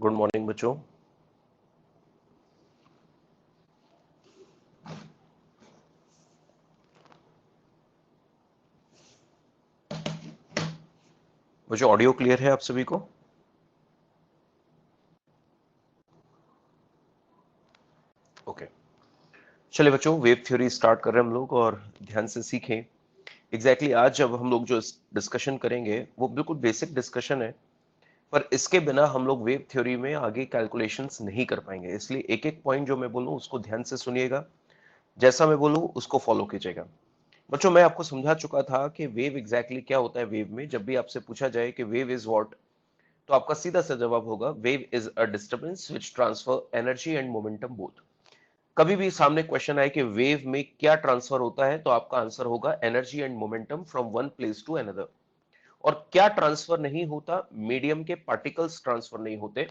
Good morning बच्चों। बच्चों audio clear है आप सभी को? ओके, चलिए बच्चों वेव थ्योरी स्टार्ट कर रहे हैं हम लोग और ध्यान से सीखें। आज जब हम लोग जो डिस्कशन करेंगे वो बिल्कुल बेसिक डिस्कशन है, पर इसके बिना हम लोग वेव थ्योरी में आगे कैलकुलेशंस नहीं कर पाएंगे। इसलिए एक एक पॉइंट जो मैं बोलूं उसको ध्यान से सुनिएगा, जैसा मैं बोलूं उसको फॉलो कीजिएगा। बच्चों मैं आपको समझा चुका था कि वेव क्या होता है। वेव में जब भी आपसे पूछा जाए कि वेव इज व्हाट, तो आपका सीधा सा जवाब होगा wave is a disturbance which transfer energy and momentum both. कभी भी सामने क्वेश्चन आए कि वेव में क्या ट्रांसफर होता है, तो आपका आंसर होगा energy and momentum from one place to another. और क्या ट्रांसफर नहीं होता? मीडियम के पार्टिकल्स ट्रांसफर नहीं होते।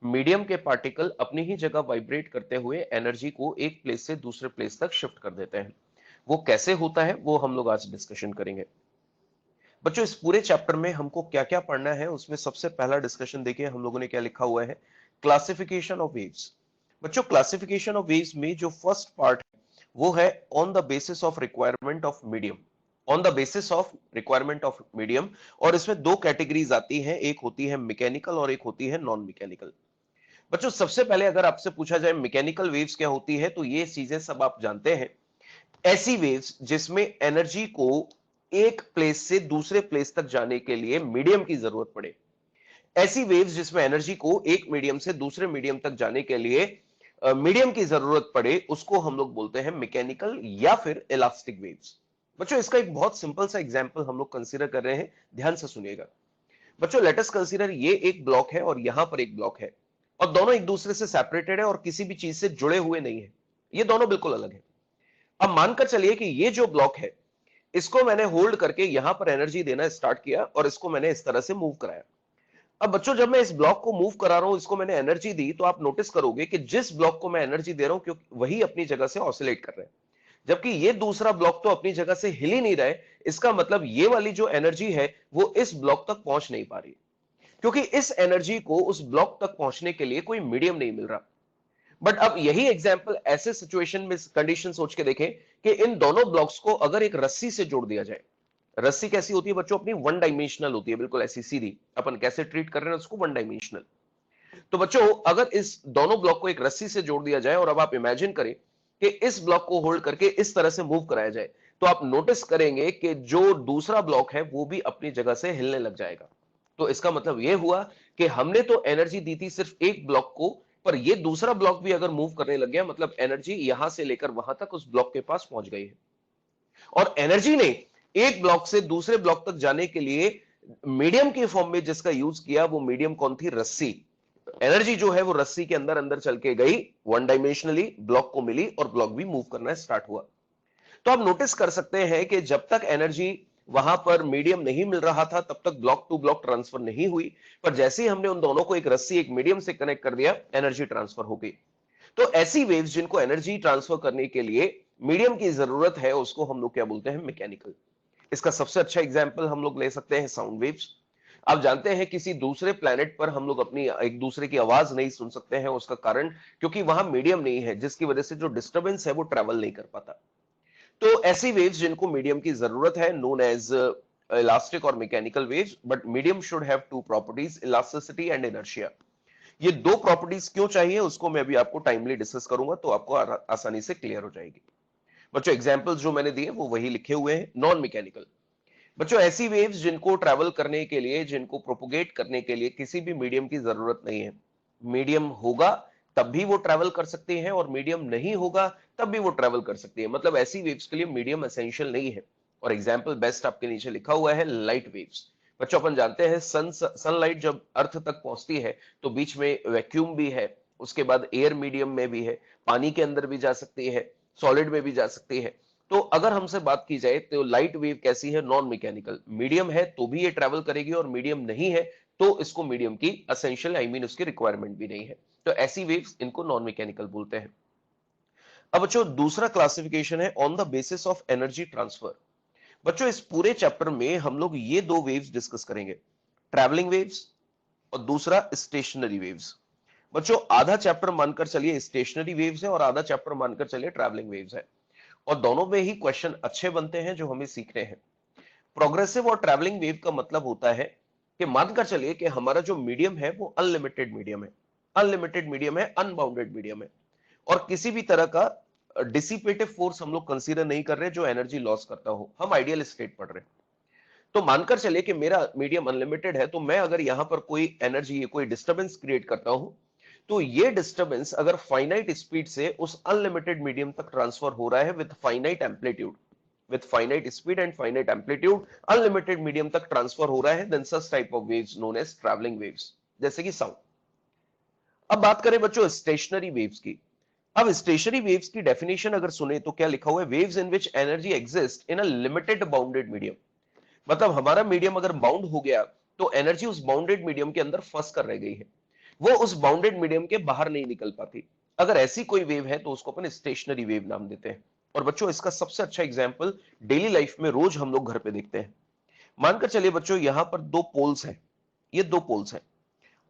मीडियम के पार्टिकल अपनी ही जगह वाइब्रेट करते हुए एनर्जी को एक प्लेस से दूसरे प्लेस तक शिफ्ट कर देते हैं। वो कैसे होता है वो हम लोग आज डिस्कशन करेंगे। बच्चों इस पूरे चैप्टर में हमको क्या क्या पढ़ना है, उसमें सबसे पहला डिस्कशन देखिए हम लोगों ने क्या लिखा हुआ है, क्लासिफिकेशन ऑफ वेव्स। बच्चों क्लासिफिकेशन ऑफ वेव्स में जो फर्स्ट पार्ट है वो है on the basis of requirement of medium. On the basis of requirement of medium, और इसमें दो कैटेगरीज आती हैं, एक होती है मैकेनिकल और एक होती है नॉन मैकेनिकल। बच्चों सबसे पहले अगर आपसे पूछा जाए मैकेनिकल वेव्स क्या होती है, तो ये चीजें सब आप जानते हैं। ऐसी वेव्स जिसमें एनर्जी को एक प्लेस से दूसरे प्लेस तक जाने के लिए मीडियम की जरूरत पड़े। ऐसी वेव्स जिसमें एनर्जी को एक मीडियम से दूसरे मीडियम तक जाने के लिए मीडियम की जरूरत पड़े, उसको हम लोग बोलते हैं मैकेनिकल या फिर इलास्टिक वेव्स। बच्चों इसका एक बहुत सिंपल सा एग्जांपल हम लोग कंसीडर कर रहे हैं, ध्यान से सुनिएगा। बच्चों लेट अस कंसीडर ये एक ब्लॉक है और यहां पर एक ब्लॉक है, और दोनों एक दूसरे से सेपरेटेड है और किसी भी चीज से जुड़े हुए नहीं है। ये दोनों बिल्कुल अलग है। अब मानकर चलिए कि ये जो ब्लॉक है, इसको मैंने होल्ड करके यहां पर एनर्जी देना स्टार्ट किया और इसको मैंने इस तरह से मूव कराया। अब बच्चों जब मैं इस ब्लॉक को मूव करा रहा हूं, इसको मैंने एनर्जी दी, तो आप नोटिस करोगे कि जिस ब्लॉक को मैं एनर्जी दे रहा हूं क्योंकि वही अपनी जगह से ऑसिलेट कर रहे हैं, जबकि ये दूसरा ब्लॉक तो अपनी जगह से हिल ही नहीं रहे। इसका मतलब ये वाली जो एनर्जी है वो इस ब्लॉक तक पहुंच नहीं पा रही, क्योंकि इस एनर्जी को उस ब्लॉक तक पहुंचने के लिए कोई मीडियम नहीं मिल रहा। बट अब यही एग्जांपल ऐसे सिचुएशन में कंडीशन सोच के देखें कि इन दोनों ब्लॉक्स को अगर एक रस्सी से जोड़ दिया जाए। रस्सी कैसी होती है बच्चों? अपनी वन डायमेंशनल होती है, बिल्कुल ऐसी सीधी। अपन कैसे ट्रीट कर रहे हैं उसको, वन डायमेंशनल। तो बच्चों अगर इस दोनों ब्लॉक को एक रस्सी से जोड़ दिया जाए और अब आप इमेजिन करें कि इस ब्लॉक को होल्ड करके इस तरह से मूव कराया जाए, तो आप नोटिस करेंगे कि जो दूसरा ब्लॉक है वो भी अपनी जगह से हिलने लग जाएगा। तो इसका मतलब यह हुआ कि हमने तो एनर्जी दी थी सिर्फ एक ब्लॉक को, पर ये दूसरा ब्लॉक भी अगर मूव करने लग गया, मतलब एनर्जी यहां से लेकर वहां तक उस ब्लॉक के पास पहुंच गई है। और एनर्जी ने एक ब्लॉक से दूसरे ब्लॉक तक जाने के लिए मीडियम के फॉर्म में जिसका यूज किया, वो मीडियम कौन थी? रस्सी। एनर्जी जो है वो रस्सी के अंदर अंदर चल के गई, वन डायमेंशनली ब्लॉक को मिली और ब्लॉक भी मूव करना स्टार्ट हुआ। तो आप नोटिस कर सकते हैं कि जब तक एनर्जी वहां पर मीडियम नहीं मिल रहा था तब तक ब्लॉक टू ब्लॉक ट्रांसफर नहीं हुई, पर जैसे ही हमने उन दोनों को एक रस्सी एक मीडियम से कनेक्ट कर दिया, एनर्जी ट्रांसफर हो गई। तो ऐसी वेव्स जिनको एनर्जी ट्रांसफर करने के लिए मीडियम की जरूरत है, उसको हम लोग क्या बोलते हैं? मैकेनिकल। इसका सबसे अच्छा एग्जांपल हम लोग ले सकते हैं साउंड वेव्स। आप जानते हैं किसी दूसरे प्लेनेट पर हम लोग अपनी एक दूसरे की आवाज नहीं सुन सकते हैं, उसका कारण क्योंकि वहां मीडियम नहीं है, जिसकी वजह से जो डिस्टरबेंस है वो ट्रेवल नहीं कर पाता। तो ऐसी वेव्स जिनको मीडियम की जरूरत है, नोन एज इलास्टिक और mechanical waves. But medium should have two properties, elasticity and inertia. ये दो प्रॉपर्टीज क्यों चाहिए उसको मैं भी आपको टाइमली डिस्कस करूंगा, तो आपको आसानी से क्लियर हो जाएगी। बच्चों एग्जांपल्स जो मैंने दिए वो वही लिखे हुए हैं। नॉन मैकेनिकल, बच्चों ऐसी वेव्स जिनको ट्रैवल करने के लिए, जिनको प्रोपोगेट करने के लिए किसी भी मीडियम की जरूरत नहीं है। मीडियम होगा तब भी वो ट्रैवल कर सकती हैं, और मीडियम नहीं होगा तब भी वो ट्रैवल कर सकती है। मतलब ऐसी वेव्स के लिए मीडियम एसेंशियल नहीं है। और एग्जांपल बेस्ट आपके नीचे लिखा हुआ है, लाइट वेव्स। बच्चों अपन जानते हैं सनलाइट जब अर्थ तक पहुंचती है तो बीच में वैक्यूम भी है, उसके बाद एयर मीडियम में भी है, पानी के अंदर भी जा सकती है, सॉलिड में भी जा सकती है। तो अगर हमसे बात की जाए तो लाइट वेव कैसी है? Non mechanical. मीडियम है तो भी ये ट्रैवल करेगी, और मीडियम नहीं है तो इसको मीडियम की एसेंशियल आई मीन उसकी रिक्वायरमेंट भी नहीं है। तो ऐसी वेव्स इनको नॉन मैकेनिकल बोलते हैं। अब बच्चों दूसरा क्लासिफिकेशन है on the basis of energy transfer. बच्चों इस पूरे चैप्टर में हम लोग ये दो वेव्स डिस्कस करेंगे, ट्रैवलिंग वेव्स और दूसरा स्टेशनरी वेव्स। बच्चों आधा चैप्टर मानकर चलिए स्टेशनरी वेव्स है और आधा चैप्टर मानकर चलिए ट्रैवलिंग वेव्स है, और दोनों में ही क्वेश्चन अच्छे बनते हैं जो हमें सीखने हैं। प्रोग्रेसिव और ट्रैवलिंग वेव का मतलब होता है कि मानकर चलिए कि हमारा जो मीडियम है वो अनलिमिटेड मीडियम है, अनलिमिटेड मीडियम है, अनबाउंडेड मीडियम है, और किसी भी तरह का डिसिपेटिव फोर्स हम लोग कंसीडर नहीं कर रहे जो एनर्जी लॉस करता हो। हम आइडियल स्टेट पढ़ रहे हैं। तो मानकर चलिए कि मेरा मीडियम अनलिमिटेड है, तो मैं अगर यहां पर कोई एनर्जी, कोई डिस्टरबेंस क्रिएट करता हूं, तो ये डिस्टरबेंस अगर फाइनाइट स्पीड से उस अनलिमिटेड मीडियम तक ट्रांसफर हो रहा है with finite amplitude, with finite speed and finite amplitude, unlimited medium तक ट्रांसफर हो रहा है, then such type of waves known as traveling waves, जैसे कि साउंड। अब बात करें बच्चों स्टेशनरी वेव्स की। अब स्टेशनरी वेव्स की डेफिनेशन अगर सुने तो क्या लिखा हुआ है, waves in which energy exist in a limited bounded medium. मतलब हमारा मीडियम अगर बाउंड हो गया तो एनर्जी उस बाउंडेड मीडियम के अंदर फंस कर रह गई है, वो उस बाउंडेड मीडियम के बाहर नहीं निकल पाती। अगर ऐसी कोई वेव है तो उसको अपन स्टेशनरी वेव नाम देते हैं। और बच्चों इसका सबसे अच्छा एग्जांपल डेली लाइफ में रोज हम लोग घर पे देखते हैं। मानकर चलिए बच्चों यहां पर दो पोल्स हैं, ये दो पोल्स हैं,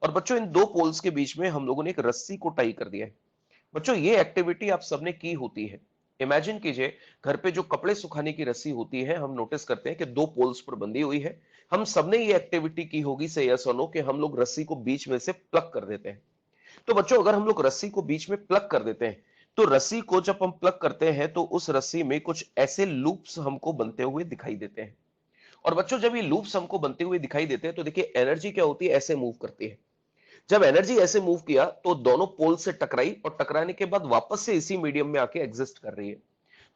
और बच्चों इन दो पोल्स के बीच में हम लोगों ने एक रस्सी को टाई कर दिया है। बच्चों ये एक्टिविटी आप सबने की होती है। इमेजिन कीजिए घर पे जो कपड़े सुखाने की रस्सी होती है, हम नोटिस करते हैं कि दो पोल्स पर बंधी हुई है। हम सबने ये एक्टिविटी की होगी से यस और नो कि हम लोग रस्सी को बीच में से प्लग कर देते हैं। तो बच्चों अगर हम लोग रस्सी को बीच में प्लग कर देते हैं, तो रस्सी को जब हम प्लग करते हैं तो उस रस्सी में कुछ ऐसे लूप्स हमको बनते हुए दिखाई देते हैं। और बच्चों जब ये लूप्स हमको बनते हुए दिखाई देते हैं तो देखिए एनर्जी क्या होती है, ऐसे मूव करती है। जब एनर्जी ऐसे मूव किया तो दोनों पोल से टकराई और टकराने के बाद वापस से इसी मीडियम में आके एग्जिस्ट कर रही है।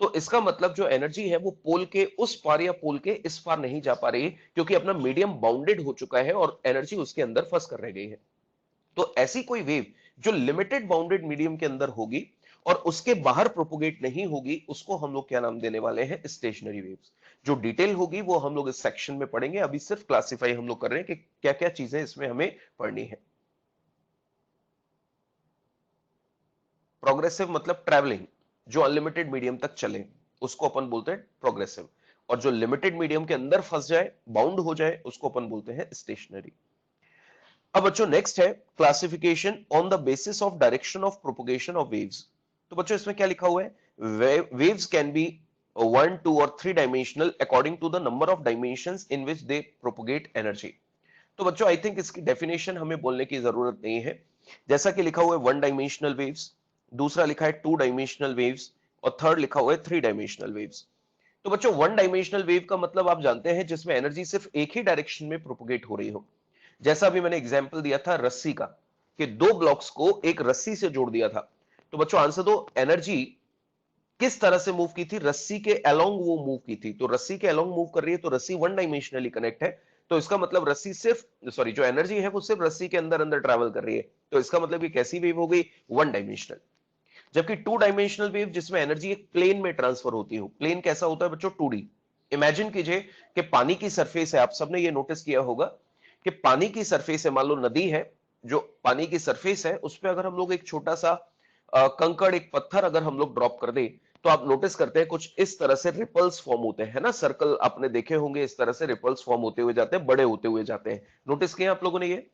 तो इसका मतलब जो एनर्जी है वो पोल के उस पार या पोल के इस पार नहीं जा पा रही है, क्योंकि अपना मीडियम बाउंडेड हो चुका है और एनर्जी उसके अंदर फंस कर रह गई है। तो ऐसी कोई वेव जो लिमिटेड बाउंडेड मीडियम के अंदर होगी और उसके बाहर प्रोपोगेट नहीं होगी, उसको हम लोग क्या नाम देने वाले हैं, स्टेशनरी वेव्स। जो डिटेल होगी वो हम लोग इस सेक्शन में पढ़ेंगे, अभी सिर्फ क्लासिफाई हम लोग कर रहे हैं कि क्या क्या चीजें इसमें हमें पढ़नी है। प्रोग्रेसिव मतलब ट्रैवलिंग, जो अनलिमिटेड मीडियम तक चले उसको अपन बोलते हैं प्रोग्रेसिव, और जो लिमिटेड मीडियम के अंदर फंस जाए, बाउंड हो जाए, उसको अपन बोलते हैं स्टेशनरी। अब बच्चों नेक्स्ट है classification on the basis of direction of propagation of waves. तो बच्चों इसमें क्या लिखा हुआ है, वेव्स कैन बी 1, 2 और 3 dimensional according to the number of dimensions in which they propagate energy. तो बच्चों आई थिंक इसकी डेफिनेशन हमें बोलने की जरूरत नहीं है। जैसा कि लिखा हुआ है 1 डायमेंशनल वेव्स, दूसरा लिखा है 2 डायमेंशनल वेव्स, और थर्ड लिखा हुआ है 3 डायमेंशनल वेव्स। तो बच्चों 1 डायमेंशनल वेव का मतलब आप जानते हैं जिसमें एनर्जी सिर्फ एक ही डायरेक्शन में प्रोपोगेट हो रही हो। जैसा भी मैंने एग्जांपल दिया था रस्सी का, कि दो ब्लॉक्स को एक रस्सी से जोड़ दिया था। तो बच्चों आंसर दो, एनर्जी किस तरह से मूव की थी, रस्सी के अलोंग वो मूव की थी। तो रस्सी के अलोंग मूव कर रही है तो रस्सी 1 डायमेंशनली कनेक्ट है। तो इसका मतलब रस्सी सिर्फ, सॉरी, जो एनर्जी है वो सिर्फ रस्सी के अंदर अंदर ट्रैवल कर रही है। तो इसका मतलब ये कैसी वेव हो गई, 1 डायमेंशनल। जबकि 2 डायमेंशनल वेव जिसमें एनर्जी एक प्लेन में ट्रांसफर होती हो। प्लेन कैसा होता है बच्चों, 2D। इमेजिन कीजिए कि पानी की सरफेस है, आप सबने ये नोटिस किया होगा कि पानी की सरफेस है, मान लो नदी है, जो पानी की सरफेस है उस पर अगर हम लोग एक छोटा सा कंकड़, एक पत्थर अगर हम लोग ड्रॉप कर दे, तो आप नोटिस करते हैं कुछ इस तरह से रिपल्स फॉर्म होते हैं ना, सर्कल आपने देखे होंगे, इस तरह से रिपल्स फॉर्म होते हुए जाते हैं, बड़े होते हुए जाते हैं। नोटिस किया आप लोगों ने ये,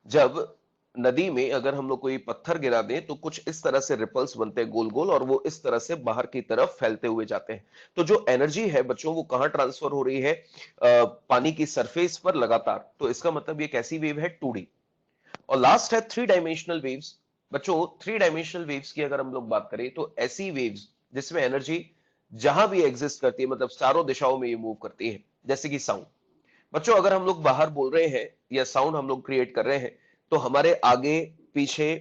जब नदी में अगर हम लोग कोई पत्थर गिरा दें तो कुछ इस तरह से रिपल्स बनते हैं गोल गोल, और वो इस तरह से बाहर की तरफ फैलते हुए जाते हैं। तो जो एनर्जी है बच्चों वो कहां ट्रांसफर हो रही है, पानी की सरफेस पर लगातार। तो इसका मतलब ये कैसी वेव है, 2D। और लास्ट है 3 डायमेंशनल वेव्स। बच्चों 3 डायमेंशनल वेव्स की अगर हम लोग बात करें तो ऐसी वेव्स जिसमें एनर्जी जहां भी एग्जिस्ट करती है, मतलब चारों दिशाओं में ये मूव करती है, जैसे कि साउंड। बच्चों अगर हम लोग बाहर बोल रहे हैं या साउंड हम लोग क्रिएट कर रहे हैं, तो हमारे आगे पीछे,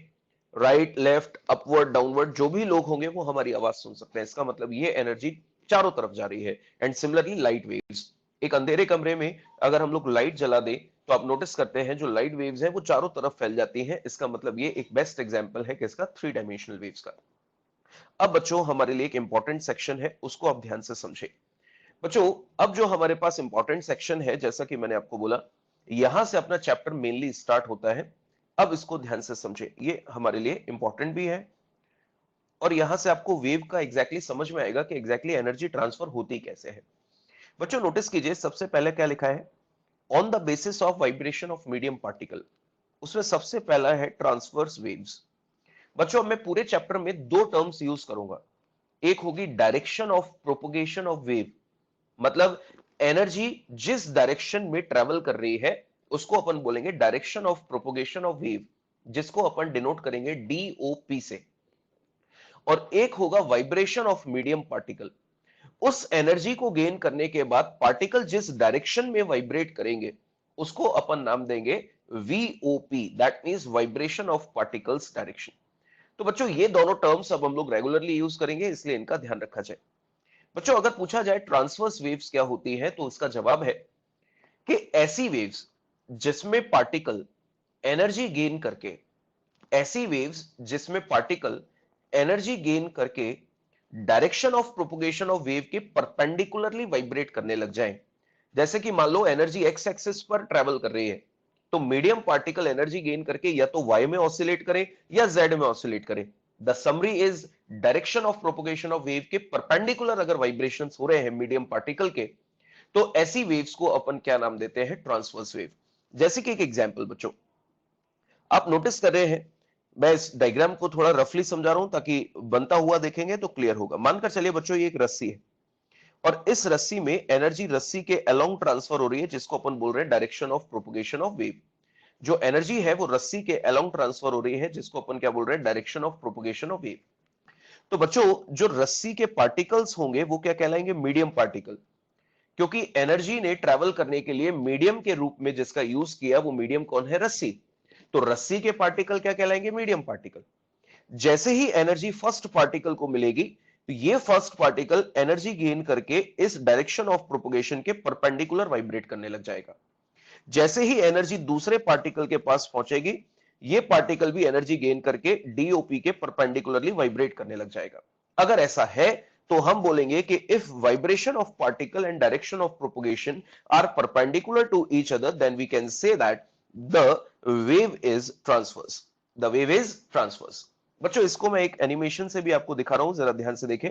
राइट लेफ्ट अपवर्ड डाउनवर्ड जो भी लोग होंगे वो हमारी आवाज सुन सकते हैं। इसका मतलब ये एनर्जी चारों तरफ जा रही है। एंड सिमिलरली लाइट वेव्स, एक अंधेरे कमरे में अगर हम लोग लाइट जला दें तो आप नोटिस करते हैं जो लाइट वेव्स हैं वो चारों तरफ फैल जाती हैं। इसका मतलब ये एक बेस्ट एग्जांपल है किसका, 3 डायमेंशनल वेव्स का। अब बच्चों हमारे लिए एक इंपॉर्टेंट सेक्शन है, उसको आप ध्यान से समझे। बच्चों अब जो हमारे पास इंपॉर्टेंट सेक्शन है, जैसा कि मैंने आपको बोला, यहां से अपना चैप्टर मेनली स्टार्ट होता है। अब इसको ध्यान से समझे, ये हमारे लिए इंपॉर्टेंट भी है, और यहां से आपको वेव का एग्जैक्टली समझ में आएगा कि एग्जैक्टली एनर्जी ट्रांसफर होती कैसे है। बच्चों नोटिस कीजिए सबसे पहले क्या लिखा है, on the basis of vibration of medium particle. उसमें सबसे पहला है ट्रांसवर्स वेव्स। बच्चों मैं पूरे चैप्टर में दो टर्म्स यूज करूंगा। एक होगी direction of propagation of wave, मतलब एनर्जी जिस डायरेक्शन में ट्रेवल कर रही है उसको अपन बोलेंगे direction of propagation of wave, जिसको अपन डिनोट करेंगे डीओपी से। और एक होगा वाइब्रेशन ऑफ मीडियम पार्टिकल। उस एनर्जी को गेन करने के बाद पार्टिकल जिस डायरेक्शन में वाइब्रेट करेंगे उसको अपन नाम देंगे VOP, that means vibration of particles direction. तो बच्चों ये दोनों टर्म्स अब हम लोग रेगुलरली यूज करेंगे, इसलिए इनका ध्यान रखा जाए। बच्चों अगर पूछा जाए ट्रांसवर्स वेव्स क्या होती है, तो उसका जवाब है कि ऐसी वेव्स जिसमें पार्टिकल एनर्जी गेन करके ऐसी वेव्स जिसमें पार्टिकल एनर्जी गेन करके direction of propagation of wave के परपेंडिकुलरली वाइब्रेट करने लग जाए। जैसे कि मान लो एनर्जी एक्स एक्सिस पर ट्रेवल कर रही है, तो मीडियम पार्टिकल एनर्जी गेन करके या तो वाई में ऑसिलेट करे या जेड में ऑसिलेट करे। The summary is direction of propagation of wave के परपेंडिकुलर अगर वाइब्रेशंस हो रहे हैं मीडियम पार्टिकल के, तो ऐसी वेव्स को अपन क्या नाम देते हैं, ट्रांसवर्स वेव। जैसे कि एक एग्जांपल बच्चों आप नोटिस कर रहे हैं, मैं इस डायग्राम को थोड़ा रफली समझा रहा हूं ताकि बनता हुआ देखेंगे तो क्लियर होगा। मानकर चलिए बच्चों ये एक रस्सी है और इस रस्सी में एनर्जी रस्सी के अलोंग ट्रांसफर हो रही है, जिसको अपन बोल रहे हैं direction of propagation of wave. जो एनर्जी है वो रस्सी के अलोंग ट्रांसफर हो रही है, जिसको अपन क्या बोल रहे हैं, direction of propagation of wave. तो बच्चों जो रस्सी के पार्टिकल्स होंगे वो क्या कहलाएंगे, मीडियम पार्टिकल, क्योंकि एनर्जी ने ट्रेवल करने के लिए मीडियम के रूप में जिसका यूज किया वो मीडियम कौन है, रस्सी। तो रस्सी के पार्टिकल क्या कहलाएंगे, मीडियम पार्टिकल। जैसे ही एनर्जी फर्स्ट पार्टिकल को मिलेगी तो ये फर्स्ट पार्टिकल एनर्जी गेन करके इस डायरेक्शन ऑफ प्रोपोगेशन के परपेंडिकुलर वाइब्रेट करने लग जाएगा। जैसे ही एनर्जी दूसरे पार्टिकल के पास पहुंचेगी, ये पार्टिकल भी एनर्जी गेन करके डीओपी के परपेंडिकुलरली वाइब्रेट करने लग जाएगा। अगर ऐसा है तो हम बोलेंगे कि if vibration of particle and direction of propagation are perpendicular to each other, then we can say that the wave is transverse. The wave is transverse. बच्चों इसको मैं एक एनिमेशन से भी आपको दिखा रहा हूं, जरा ध्यान से देखें।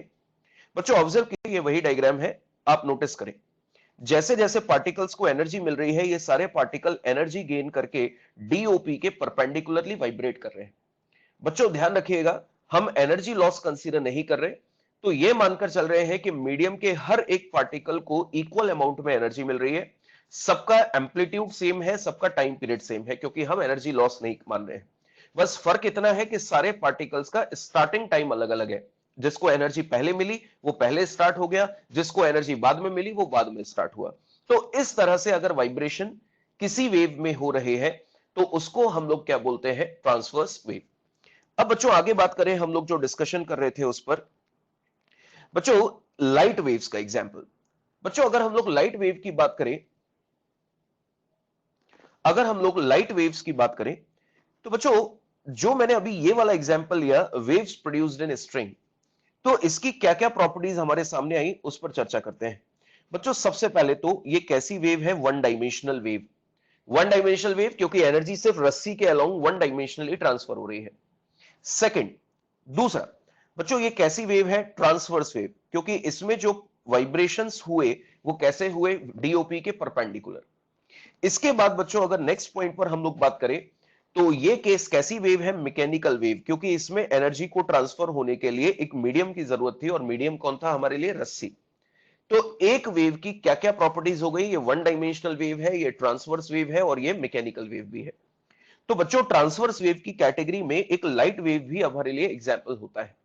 बच्चों ऑब्जर्व कीजिए, ये वही डायग्राम है, आप नोटिस करें। जैसे जैसे पार्टिकल्स को एनर्जी मिल रही है, ये सारे पार्टिकल एनर्जी गेन करके डीओपी के परपेंडिकुलरली वाइब्रेट कर रहे हैं। बच्चों ध्यान रखिएगा, हम एनर्जी लॉस कंसीडर नहीं कर रहे, तो ये मानकर चल रहे हैं कि मीडियम के हर एक पार्टिकल को इक्वल अमाउंट में एनर्जी मिल रही है, सबका एम्पलीट्यूड सेम है, सबका टाइम पीरियड सेम है, क्योंकि हम एनर्जी लॉस नहीं मान रहे हैं। बस फर्क इतना है कि सारे पार्टिकल्स का स्टार्टिंग टाइम अलग अलग है। जिसको एनर्जी पहले मिली वो पहले स्टार्ट हो गया, जिसको एनर्जी बाद में मिली वो बाद में स्टार्ट हुआ। तो इस तरह से अगर वाइब्रेशन किसी वेव में हो रहे हैं तो उसको हम लोग क्या बोलते हैं, ट्रांसवर्स वेव। अब बच्चों आगे बात करें, हम लोग जो डिस्कशन कर रहे थे उस पर, बच्चों लाइट वेव्स का एग्जांपल। बच्चों अगर हम लोग लाइट वेव की बात करें, अगर हम लोग लाइट वेव्स की बात करें तो बच्चों जो मैंने अभी ये वाला एग्जांपल लिया, वेव्स प्रोड्यूस्ड इन स्ट्रिंग, तो इसकी क्या क्या प्रॉपर्टीज हमारे सामने आई उस पर चर्चा करते हैं। बच्चों सबसे पहले तो ये कैसी वेव है, one dimensional wave. One dimensional wave क्योंकि एनर्जी सिर्फ रस्सी के अलोंग वन डायमेंशनली ट्रांसफर हो रही है। सेकंड, दूसरा बच्चों ये कैसी वेव है, ट्रांसवर्स वेव, क्योंकि इसमें जो वाइब्रेशंस हुए वो कैसे हुए, डीओपी के परपेंडिकुलर। इसके बाद बच्चों अगर नेक्स्ट पॉइंट पर हम लोग बात करें तो ये केस कैसी वेव है, मैकेनिकल वेव, क्योंकि इसमें एनर्जी को ट्रांसफर होने के लिए एक मीडियम की जरूरत थी और मीडियम कौन था हमारे लिए, रस्सी। तो एक वेव की क्या क्या प्रॉपर्टीज हो गई, ये वन डायमेंशनल वेव है, ये ट्रांसवर्स वेव है और ये मैकेनिकल वेव भी है। तो बच्चों ट्रांसवर्स वेव की कैटेगरी में एक लाइट वेव भी हमारे लिए एग्जाम्पल होता है।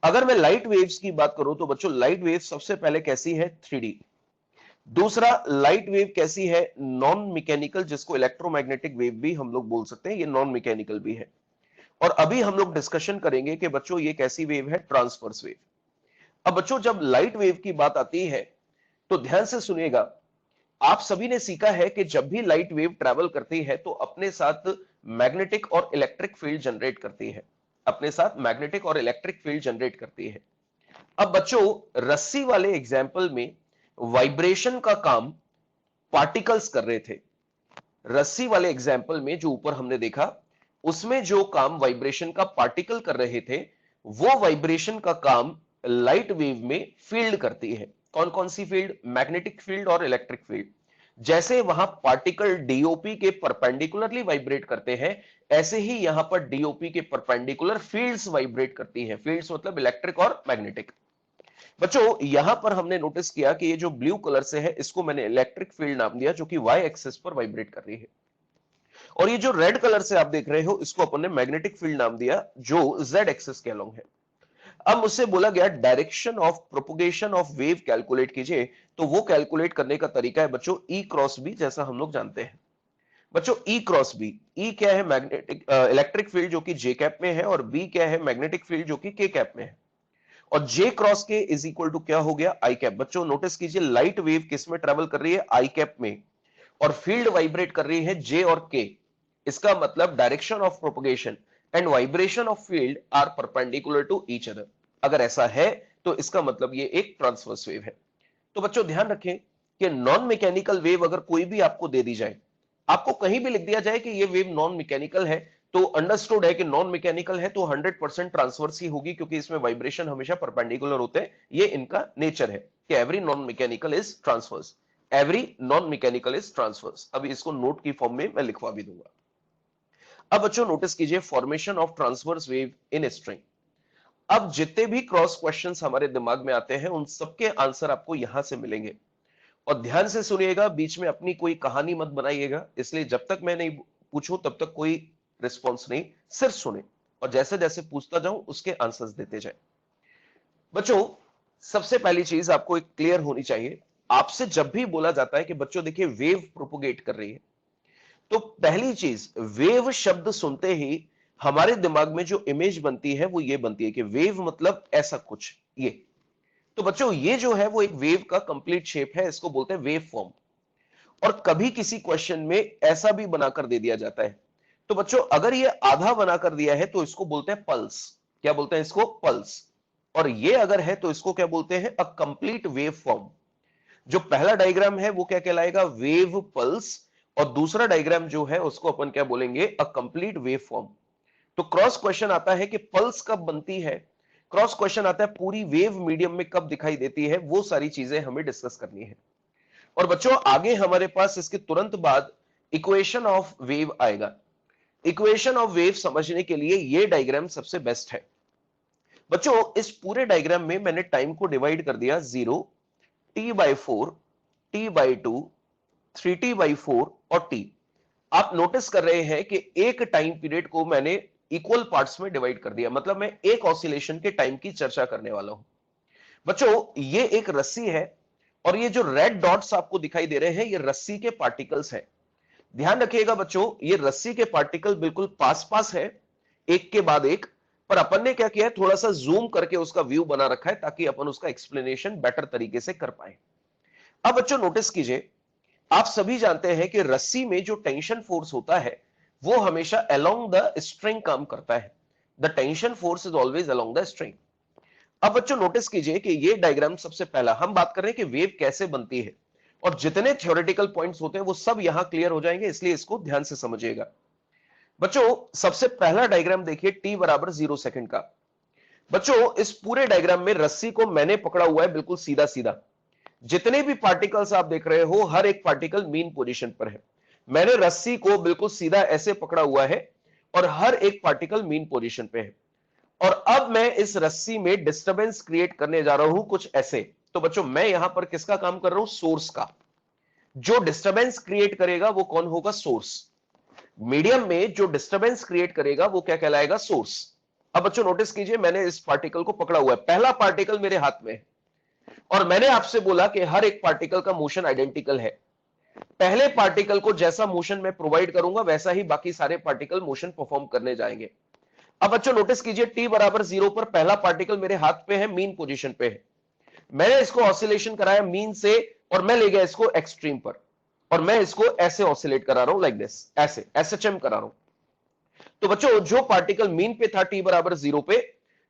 अगर मैं लाइट वेव्स की बात करूं तो बच्चों लाइट वेव सबसे पहले कैसी है, 3D। दूसरा लाइट वेव कैसी है, नॉन मैकेनिकल, जिसको इलेक्ट्रोमैग्नेटिक वेव भी हम लोग बोल सकते हैं, ये नॉन मैकेनिकल भी है। और अभी हम लोग डिस्कशन करेंगे कि बच्चों ये कैसी वेव है, ट्रांसवर्स वेव। अब बच्चों जब लाइट वेव की बात आती है तो ध्यान से सुनिएगा, आप सभी ने सीखा है कि जब भी लाइट वेव ट्रैवल करती है तो अपने साथ मैग्नेटिक और इलेक्ट्रिक फील्ड जनरेट करती है, अपने साथ मैग्नेटिक और इलेक्ट्रिक फील्ड जनरेट करती है। अब बच्चों रस्सी वाले एग्जाम्पल में वाइब्रेशन का काम पार्टिकल्स कर रहे थे। रस्सी वाले एग्जाम्पल में जो ऊपर हमने देखा उसमें जो काम वाइब्रेशन का पार्टिकल कर रहे थे, वो वाइब्रेशन का काम लाइट वेव में फील्ड करती है। कौन कौन सी फील्ड, मैग्नेटिक फील्ड और इलेक्ट्रिक फील्ड। जैसे वहां पार्टिकल डीओपी के परपेंडिकुलरली वाइब्रेट करते हैं, ऐसे ही यहां पर डीओपी के परपेंडिकुलर फील्ड्स वाइब्रेट करती हैं। फील्ड्स मतलब इलेक्ट्रिक और मैग्नेटिक। बच्चों यहां पर हमने नोटिस किया कि ये जो ब्लू कलर से है इसको मैंने इलेक्ट्रिक फील्ड नाम दिया, जो कि वाई एक्सिस पर वाइब्रेट कर रही है। और ये जो रेड कलर से आप देख रहे हो इसको अपन ने मैग्नेटिक फील्ड नाम दिया, जो जेड एक्सिस के अलोंग है। अब मुझसे बोला गया direction of propagation of wave calculate कीजिए, तो वो कैलकुलेट करने का तरीका है बच्चों ई क्रॉस बी, जैसा हम लोग जानते हैं। बच्चों ई क्रॉस बी, ई क्या है? मैग्नेटिक इलेक्ट्रिक फील्ड जो कि जे कैप में है, और बी क्या है? मैग्नेटिक फील्ड जो कि के कैप में है। और जे क्रॉस के इज इक्वल टू क्या हो गया? आई कैप। बच्चों नोटिस कीजिए लाइट वेव किस में ट्रेवल कर रही है? आई कैप में, और फील्ड वाइब्रेट कर रही है जे और के। इसका मतलब direction of propagation and vibration of field are perpendicular to each other. अगर ऐसा है तो इसका मतलब ये एक ट्रांसवर्स वेव है। तो बच्चों ध्यान रखें कि नॉन मैकेनिकल वेव अगर कोई भी आपको दे दी जाए, आपको कहीं भी लिख दिया जाए कि ये वेव नॉन मैकेनिकल है, तो अंडरस्टूड है कि नॉन मैकेनिकल है तो 100% ट्रांसवर्स ही होगी, क्योंकि इसमें वाइब्रेशन हमेशा परपेंडिकुलर होते हैं। ये इनका नेचर है कि every non mechanical is transverse. Every non mechanical is transverse. अभी इसको नोट की फॉर्म में मैं लिखवा भी दूंगा। अब बच्चों नोटिस कीजिए formation of transverse wave in string. अब जितने भी क्रॉस क्वेश्चंस हमारे दिमाग में आते हैं उन सबके आंसर आपको यहां से मिलेंगे। और ध्यान से सुनिएगा, बीच में अपनी कोई कहानी मत बनाइएगा, इसलिए जब तक मैं नहीं पूछूं तब तक कोई रिस्पॉन्स नहीं, सिर्फ सुने और जैसे जैसे पूछता जाऊं उसके आंसर्स देते जाए। बच्चों सबसे पहली चीज आपको एक क्लियर होनी चाहिए, आपसे जब भी बोला जाता है कि बच्चों देखिए वेव प्रोपोगेट कर रही है, तो पहली चीज वेव शब्द सुनते ही हमारे दिमाग में जो इमेज बनती है वो ये बनती है कि वेव मतलब ऐसा कुछ ये। तो बच्चों ये जो है वो एक वेव का कंप्लीट शेप है, इसको बोलते हैं वेव फॉर्म। और कभी किसी क्वेश्चन में ऐसा भी बनाकर दे दिया जाता है। तो बच्चों अगर ये आधा बनाकर दिया है तो इसको बोलते हैं पल्स। क्या बोलते हैं इसको? पल्स। और ये अगर है तो इसको क्या बोलते हैं? A complete wave form. जो पहला डायग्राम है वो क्या कहलाएगा? Wave pulse. और दूसरा डायग्राम जो है उसको अपन क्या बोलेंगे? A complete wave form. तो क्रॉस क्वेश्चन आता है कि पल्स कब बनती है, क्रॉस क्वेश्चन आता है पूरी वेव मीडियम में कब दिखाई देती है, वो सारी चीजें हमें डिस्कस करनी है। और बच्चों आगे हमारे पास इसके तुरंत बाद इक्वेशन ऑफ वेव आएगा। इक्वेशन ऑफ वेव समझने के लिए ये डायग्राम सबसे बेस्ट है। बच्चों इस पूरे डायग्राम में मैंने टाइम को डिवाइड कर दिया 0, t/4, t/2, 3t/4 और t। आप नोटिस कर रहे हैं कि एक टाइम पीरियड को मैंने इक्वल पार्ट्स में डिवाइड कर दिया, मतलब मैं एक ऑसिलेशन के टाइम की चर्चा करने वाला हूं। बच्चों ये एक रस्सी है, और ये जो रेड डॉट्स आपको दिखाई दे रहे हैं ये रस्सी के पार्टिकल्स हैं। ध्यान रखिएगा बच्चों, ये रस्सी के पार्टिकल बिल्कुल पास पास है, एक के बाद एक। पर अपन ने क्या किया है, थोड़ा सा जूम करके उसका व्यू बना रखा है ताकि अपन उसका एक्सप्लेनेशन बेटर तरीके से कर पाए। अब बच्चों नोटिस कीजिए, आप सभी जानते हैं कि रस्सी में जो टेंशन फोर्स होता है वो हमेशा अलोंग द स्ट्रिंग काम करता है। The tension force is always along the string. अब बच्चों नोटिस कीजिए कि ये डायग्राम सबसे पहला हम बात कर रहे हैं कि वेव कैसे बनती है, और जितने थ्योरेटिकल पॉइंट्स होते हैं वो सब यहां क्लियर हो जाएंगे, इसलिए इसको ध्यान से समझिएगा। बच्चों सबसे पहला डायग्राम देखिए t बराबर 0 सेकंड का। बच्चों इस पूरे डायग्राम में रस्सी को मैंने पकड़ा हुआ है बिल्कुल सीधा सीधा। जितने भी पार्टिकल्स आप देख रहे हो हर एक पार्टिकल मीन पोजीशन पर है। मैंने रस्सी को बिल्कुल सीधा ऐसे पकड़ा हुआ है और हर एक पार्टिकल मीन पोजीशन पे है। और अब मैं इस रस्सी में डिस्टरबेंस क्रिएट करने जा रहा हूं कुछ ऐसे। तो बच्चों मैं यहां पर किसका काम कर रहा हूं? सोर्स का। जो डिस्टरबेंस क्रिएट करेगा वो कौन होगा? सोर्स। मीडियम में जो डिस्टरबेंस क्रिएट करेगा वो क्या कहलाएगा? सोर्स। अब बच्चों नोटिस कीजिए, मैंने इस पार्टिकल को पकड़ा हुआ है, पहला पार्टिकल मेरे हाथ में है, और मैंने आपसे बोला कि हर एक पार्टिकल का मोशन आइडेंटिकल है। पहले पार्टिकल को जैसा मोशन मैं प्रोवाइड करूंगा वैसा ही बाकी सारे पार्टिकल मोशन परफॉर्म करने जाएंगे। अब बच्चों नोटिस कीजिए, t बराबर 0 पर पहला पार्टिकल मेरे हाथ पे है, मीन पोजीशन पे है। मैंने इसको ऑसिलेशन कराया मीन से, और मैं ले गया इसको एक्सट्रीम पर, और मैं इसको ऐसे ऑसिलेट करा रहा हूं, लाइक दिस, ऐसे एसएचएम करा रहा हूं। तो बच्चों जो पार्टिकल मीन पे था t बराबर 0 पे,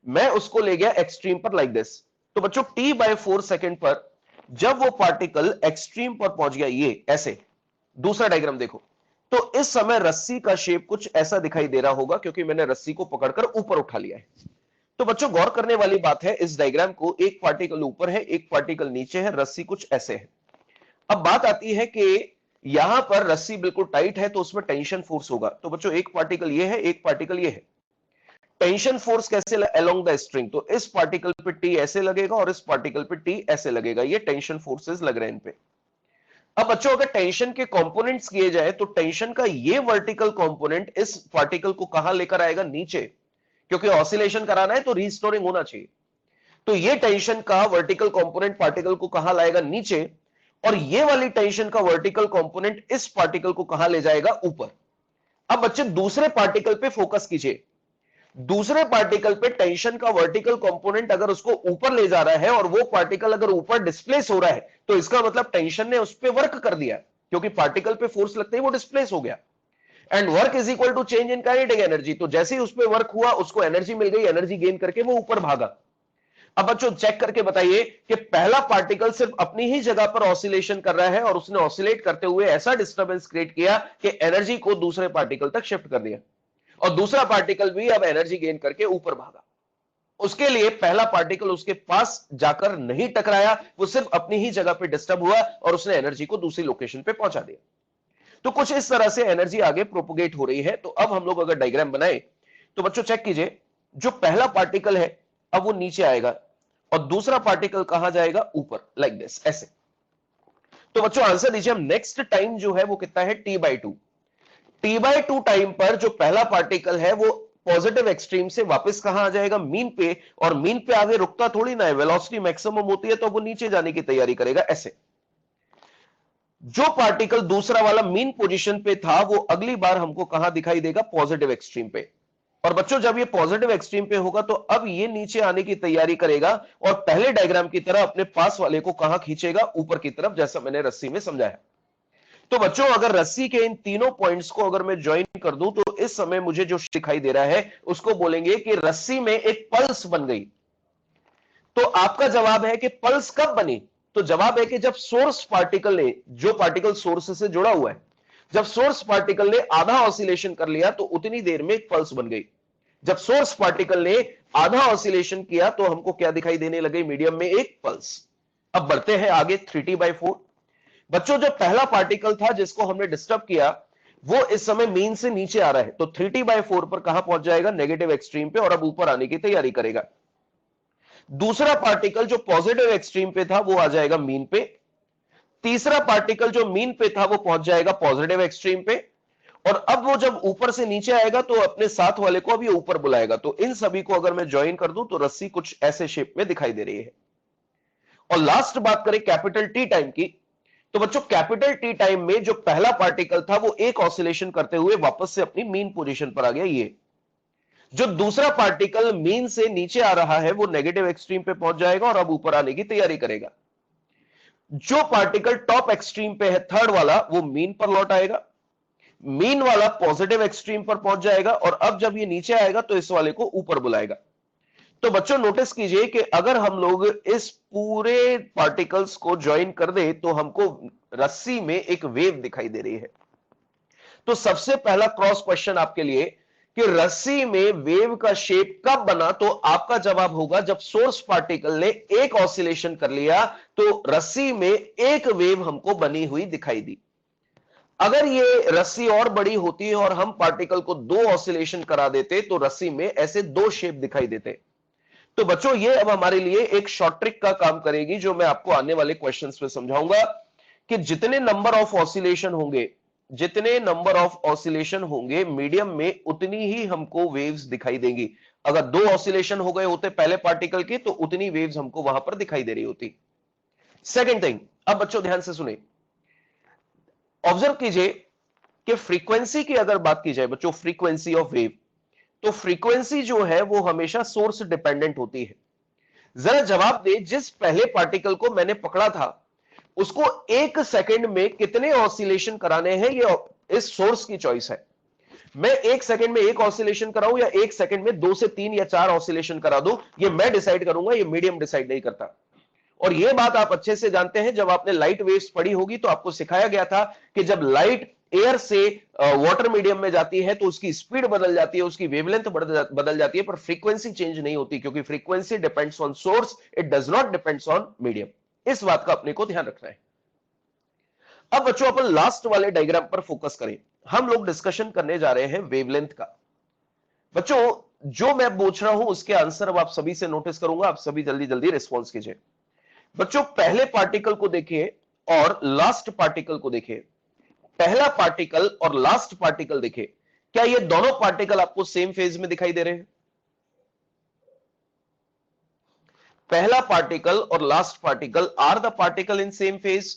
मैं उसको ले गया एक्सट्रीम पर, लाइक दिस। तो बच्चों t/4 सेकंड पर जब वो पार्टिकल एक्सट्रीम पर पहुंच गया, ये ऐसे, दूसरा डायग्राम देखो, तो इस समय रस्सी का शेप कुछ ऐसा दिखाई दे रहा होगा, क्योंकि मैंने रस्सी को पकड़कर ऊपर उठा लिया है। तो बच्चों गौर करने वाली बात है, इस डायग्राम को एक पार्टिकल ऊपर है एक पार्टिकल नीचे है, रस्सी कुछ ऐसे है। अब बात आती है कि यहां पर रस्सी बिल्कुल टाइट है तो उसमें टेंशन फोर्स होगा। तो बच्चों एक पार्टिकल ये है, एक पार्टिकल ये है। टेंशन फोर्स कैसे अलोंग द स्ट्रिंग, तो इस पार्टिकल पे टी ऐसे लगेगा और इस पार्टिकल पे टी ऐसे लगेगा, ये टेंशन फोर्सेस लग रहे हैं इन पे। अब बच्चों अगर टेंशन के कंपोनेंट्स किए जाए तो टेंशन का ये वर्टिकल कंपोनेंट इस पार्टिकल को कहां लेकर आएगा, नीचे, क्योंकि ऑसिलेशन कराना है तो रीस्टोरिंग होना चाहिए। तो ये टेंशन का वर्टिकल कंपोनेंट पार्टिकल को कहां लाएगा, नीचे, और ये वाली टेंशन का वर्टिकल कंपोनेंट इस पार्टिकल को कहां ले जाएगा, ऊपर। अब बच्चे दूसरे पार्टिकल पे फोकस कीजिए। दूसरे पार्टिकल पे टेंशन का वर्टिकल कंपोनेंट अगर उसको ऊपर ले जा रहा है और वो पार्टिकल अगर ऊपर डिस्प्लेस हो रहा है तो इसका मतलब टेंशन ने उस पर वर्क कर दिया, क्योंकि पार्टिकल पे फोर्स लगते ही वो डिस्प्लेस हो गया। And work is equal to change in kinetic energy, तो जैसे ही उस पर वर्क हुआ उसको एनर्जी मिल गई, एनर्जी गेन करके वो ऊपर भागा। अब बच्चों चेक करके बताइए कि पहला पार्टिकल सिर्फ अपनी ही जगह पर ऑसिलेशन कर रहा है और उसने ऑसिलेट करते हुए ऐसा डिस्टर्बेंस क्रिएट किया कि एनर्जी को दूसरे पार्टिकल तक शिफ्ट कर दिया, और दूसरा पार्टिकल भी अब एनर्जी गेन करके ऊपर भागा। उसके लिए पहला पार्टिकल उसके पास जाकर नहीं टकराया, वो सिर्फ अपनी ही जगह पे डिस्टर्ब हुआ और उसने एनर्जी को दूसरी लोकेशन पे पहुंचा दिया। तो कुछ इस तरह से एनर्जी आगे प्रोपोगेट हो रही है। तो अब हम लोग अगर डायग्राम बनाए तो बच्चों चेक कीजिए, जो पहला पार्टिकल है अब वो नीचे आएगा और दूसरा पार्टिकल कहां जाएगा, ऊपर, लाइक दिस, ऐसे। तो बच्चों आंसर दीजिए, हम नेक्स्ट टाइम जो है वो कितना है, t/2। t/2 टाइम पर जो पहला पार्टिकल है वो पॉजिटिव एक्सट्रीम से वापस कहां आ जाएगा, मीन पे, और मीन पे आगे रुकता थोड़ी ना है, वेलोसिटी मैक्सिमम होती है तो वो नीचे जाने की तैयारी करेगा, ऐसे। जो पार्टिकल दूसरा वाला मीन पोजीशन पे था वो अगली बार हमको कहां दिखाई देगा, पॉजिटिव एक्सट्रीम पे। और बच्चों जब ये पॉजिटिव एक्सट्रीम पे होगा तो अब ये नीचे आने की तैयारी करेगा और पहले डायग्राम की तरह अपने पास वाले को कहां खींचेगा, ऊपर की तरफ, जैसा मैंने रस्सी में समझाया। तो बच्चों अगर रस्सी के इन तीनों पॉइंट्स को अगर मैं ज्वाइन कर दूं तो इस समय मुझे जो दिखाई दे रहा है उसको बोलेंगे कि रस्सी में एक पल्स बन गई। तो आपका जवाब है कि पल्स कब बनी, तो जवाब है कि जब सोर्स पार्टिकल ने, जो पार्टिकल सोर्स से जुड़ा हुआ है, जब सोर्स पार्टिकल ने आधा ऑसिलेशन कर लिया तो उतनी देर में एक पल्स बन गई। जब सोर्स पार्टिकल ने आधा ऑसिलेशन किया तो हमको क्या दिखाई देने लगे, मीडियम में एक पल्स। अब बढ़ते हैं आगे 3t/4। बच्चों जो पहला पार्टिकल था जिसको हमने डिस्टर्ब किया वो इस समय मीन से नीचे आ रहा है, तो 3t/4 पर कहां पहुंच जाएगा, नेगेटिव एक्सट्रीम पे, और अब ऊपर आने की तैयारी करेगा। दूसरा पार्टिकल जो पॉजिटिव एक्सट्रीम पे था वो आ जाएगा मीन पे। तीसरा पार्टिकल जो मीन पे था वो पहुंच जाएगा पॉजिटिव एक्सट्रीम पे, और अब वो जब ऊपर से नीचे आएगा तो अपने साथ वाले को अब ये ऊपर बुलाएगा। तो इन सभी को अगर मैं ज्वाइन कर दूं तो रस्सी कुछ ऐसे शेप में दिखाई दे रही है। और लास्ट बात करें कैपिटल टी टाइम की, तो बच्चों कैपिटल टी टाइम में जो पहला पार्टिकल था वो एक ऑसिलेशन करते हुए वापस से अपनी मीन पोजीशन पर आ गया। ये जो दूसरा पार्टिकल मीन से नीचे आ रहा है वो नेगेटिव एक्सट्रीम पे पहुंच जाएगा और अब ऊपर आने की तैयारी करेगा। जो पार्टिकल टॉप एक्सट्रीम पे है, थर्ड वाला, वो मीन पर लौट आएगा। मीन वाला पॉजिटिव एक्सट्रीम पर पहुंच जाएगा और अब जब ये नीचे आएगा तो इस वाले को ऊपर बुलाएगा। तो बच्चों नोटिस कीजिए कि अगर हम लोग इस पूरे पार्टिकल्स को ज्वाइन कर दे तो हमको रस्सी में एक वेव दिखाई दे रही है। तो सबसे पहला क्रॉस क्वेश्चन आपके लिए कि रस्सी में वेव का शेप कब बना, तो आपका जवाब होगा जब सोर्स पार्टिकल ने एक ऑसिलेशन कर लिया तो रस्सी में एक वेव हमको बनी हुई दिखाई दी। अगर ये रस्सी और बड़ी होती और हम पार्टिकल को दो ऑसिलेशन करा देते तो रस्सी में ऐसे दो शेप दिखाई देते। तो बच्चों ये अब हमारे लिए एक शॉर्ट ट्रिक का काम करेगी जो मैं आपको आने वाले क्वेश्चंस में समझाऊंगा कि जितने नंबर ऑफ ऑसिलेशन होंगे, जितने नंबर ऑफ ऑसिलेशन होंगे मीडियम में उतनी ही हमको वेव्स दिखाई देंगी। अगर दो ऑसिलेशन हो गए होते पहले पार्टिकल के तो उतनी वेव्स हमको वहां पर दिखाई दे रही होती। सेकंड थिंग, अब बच्चों ध्यान से सुने, ऑब्जर्व कीजिए कि फ्रीक्वेंसी की अगर बात की जाए बच्चों, फ्रीक्वेंसी ऑफ वेव, तो फ्रीक्वेंसी जो है वो हमेशा सोर्स डिपेंडेंट होती है। जरा जवाब दे, जिस पहले पार्टिकल को मैंने पकड़ा था उसको एक सेकंड में कितने ऑसिलेशन कराने हैं, ये इस सोर्स की चॉइस है। मैं एक सेकंड में एक ऑसिलेशन कराऊं या एक सेकंड में 2 से 3 या 4 ऑसिलेशन करा दूं, ये मैं डिसाइड करूंगा, ये मीडियम डिसाइड नहीं करता। और यह बात आप अच्छे से जानते हैं, जब आपने लाइट वेव्स पढ़ी होगी तो आपको सिखाया गया था कि जब लाइट एयर से वाटर मीडियम में जाती है तो उसकी स्पीड बदल जाती है, उसकी वेवलेंथ बदल जाती है, पर फ्रीक्वेंसी चेंज नहीं होती, क्योंकि frequency depends on source, it does not depends on medium. इस बात का अपने को ध्यान रखना है। अब बच्चों अपन लास्ट वाले डायग्राम पर फोकस करें। हम लोग डिस्कशन करने जा रहे हैं वेवलेंथ का। बच्चों जो मैं पूछ रहा हूं उसके आंसर अब आप सभी से नोटिस करूंगा, आप सभी जल्दी जल्दी रिस्पॉन्स कीजिए। बच्चों पहले पार्टिकल को देखिए और लास्ट पार्टिकल को देखिए। पहला पार्टिकल और लास्ट पार्टिकल देखिए, क्या ये दोनों पार्टिकल आपको सेम फेज में दिखाई दे रहे हैं? पहला पार्टिकल और last particle, are the particle in same phase?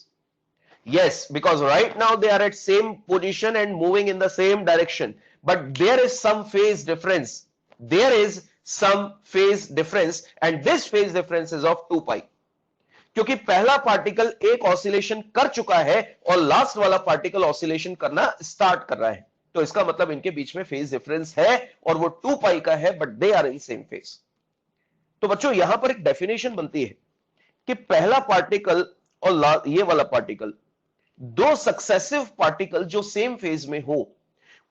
Yes, because right now they are at same position and moving in the same direction. But there is some phase difference. There is some phase difference and this phase difference is of 2 pi. क्योंकि पहला particle एक oscillation कर चुका है और last वाला particle oscillation करना start कर रहा है, तो इसका मतलब इनके बीच में फेज डिफरेंस है और वो 2 पाई का है, but they are in same phase. तो बच्चों यहां पर एक डेफिनेशन बनती है कि पहला पार्टिकल और ये वाला पार्टिकल, दो सक्सेसिव पार्टिकल जो सेम फेज में हो,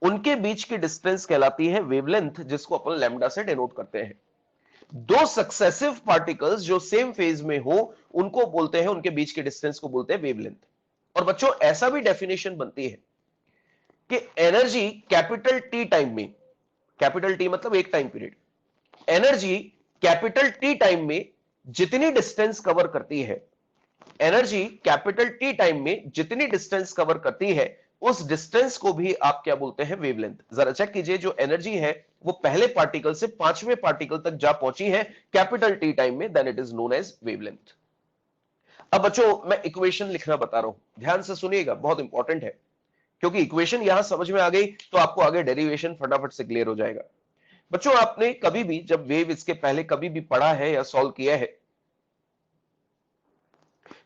उनके बीच की डिस्टेंस कहलाती है वेवलेंथ, जिसको अपन लैम्डा से डिनोट करते हैं। दो सक्सेसिव पार्टिकल्स जो सेम फेज में हो, उनको बोलते हैं, उनके बीच की डिस्टेंस को बोलते हैं वेवलेंथ। और बच्चों ऐसा भी डेफिनेशन बनती है कि एनर्जी कैपिटल टी टाइम में, कैपिटल टी मतलब एक time period, energy capital T time में जितनी डिस्टेंस कवर करती है, एनर्जी कैपिटल टी टाइम में जितनी डिस्टेंस कवर करती है, उस डिस्टेंस को भी आप क्या बोलते हैं? वेवलेंथ। जरा चेक कीजिए, जो एनर्जी है वो पहले पार्टिकल से पांचवें पार्टिकल तक जा पहुंची है कैपिटल टी टाइम में, then it is known as wavelength. अब बच्चों मैं इक्वेशन लिखना बता रहा हूं, ध्यान से सुनिएगा, बहुत इंपॉर्टेंट है, क्योंकि इक्वेशन यहां समझ में आ गई तो आपको आगे डेरिवेशन फटाफट से क्लियर हो जाएगा। बच्चों आपने कभी भी जब वेव इसके पहले कभी भी पढ़ा है या सॉल्व किया है,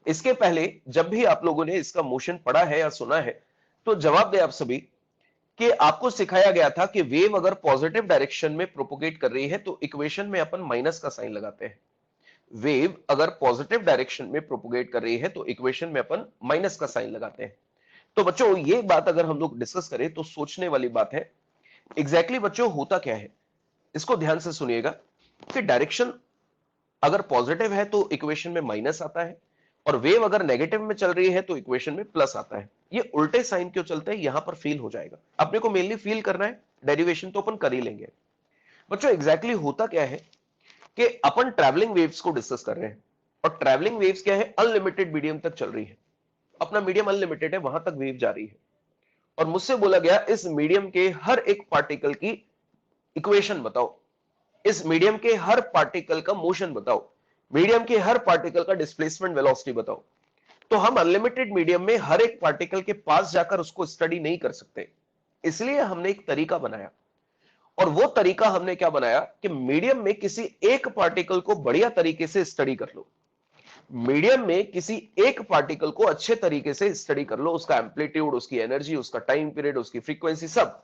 इसके पहले जब भी आप लोगों ने इसका मोशन पढ़ा है या सुना है, तो जवाब दे आप सभी कि आपको सिखाया गया था कि वेव अगर पॉजिटिव डायरेक्शन में प्रोपोगेट कर रही है तो इक्वेशन में अपन माइनस का साइन लगाते हैं। वेव अगर पॉजिटिव डायरेक्शन में प्रोपोगेट कर रही है तो इक्वेशन में अपन माइनस का साइन लगाते हैं। तो बच्चों ये बात अगर हम लोग डिस्कस करें तो सोचने वाली बात है। एग्जैक्टली बच्चों होता क्या है, इसको ध्यान से सुनिएगा कि डायरेक्शन अगर पॉजिटिव है तो इक्वेशन में माइनस आता है, और वेव अगर नेगेटिव में चल रही है तो इक्वेशन में प्लस आता है। ये उल्टे साइन क्यों चलते हैं, यहां पर फील हो जाएगा। अपने को मेनली फील करना है, डेरिवेशन तो अपन कर ही लेंगे। बच्चों एग्जैक्टली होता क्या है कि अपन ट्रैवलिंग वेव्स को डिस्कस कर रहे हैं, और ट्रैवलिंग वेव्स क्या है, अनलिमिटेड मीडियम तक चल रही है। अपना मीडियम अनलिमिटेड है, वहां तक वेव जा रही है, और मुझसे बोला गया इस मीडियम के हर एक पार्टिकल की इक्वेशन बताओ, इस मीडियम के हर पार्टिकल का मोशन बताओ, मीडियम के हर पार्टिकल का डिस्प्लेसमेंट वेलोसिटी बताओ। तो हम अनलिमिटेड मीडियम में हर एक पार्टिकल के पास जाकर उसको स्टडी नहीं कर सकते, इसलिए हमने एक तरीका बनाया, और वो तरीका हमने क्या बनाया कि मीडियम में किसी एक पार्टिकल को बढ़िया तरीके से स्टडी कर लो, मीडियम में किसी एक पार्टिकल को अच्छे तरीके से स्टडी कर लो, उसका एम्पलीट्यूड, उसकी एनर्जी, उसका टाइम पीरियड, उसकी फ्रीक्वेंसी, सब,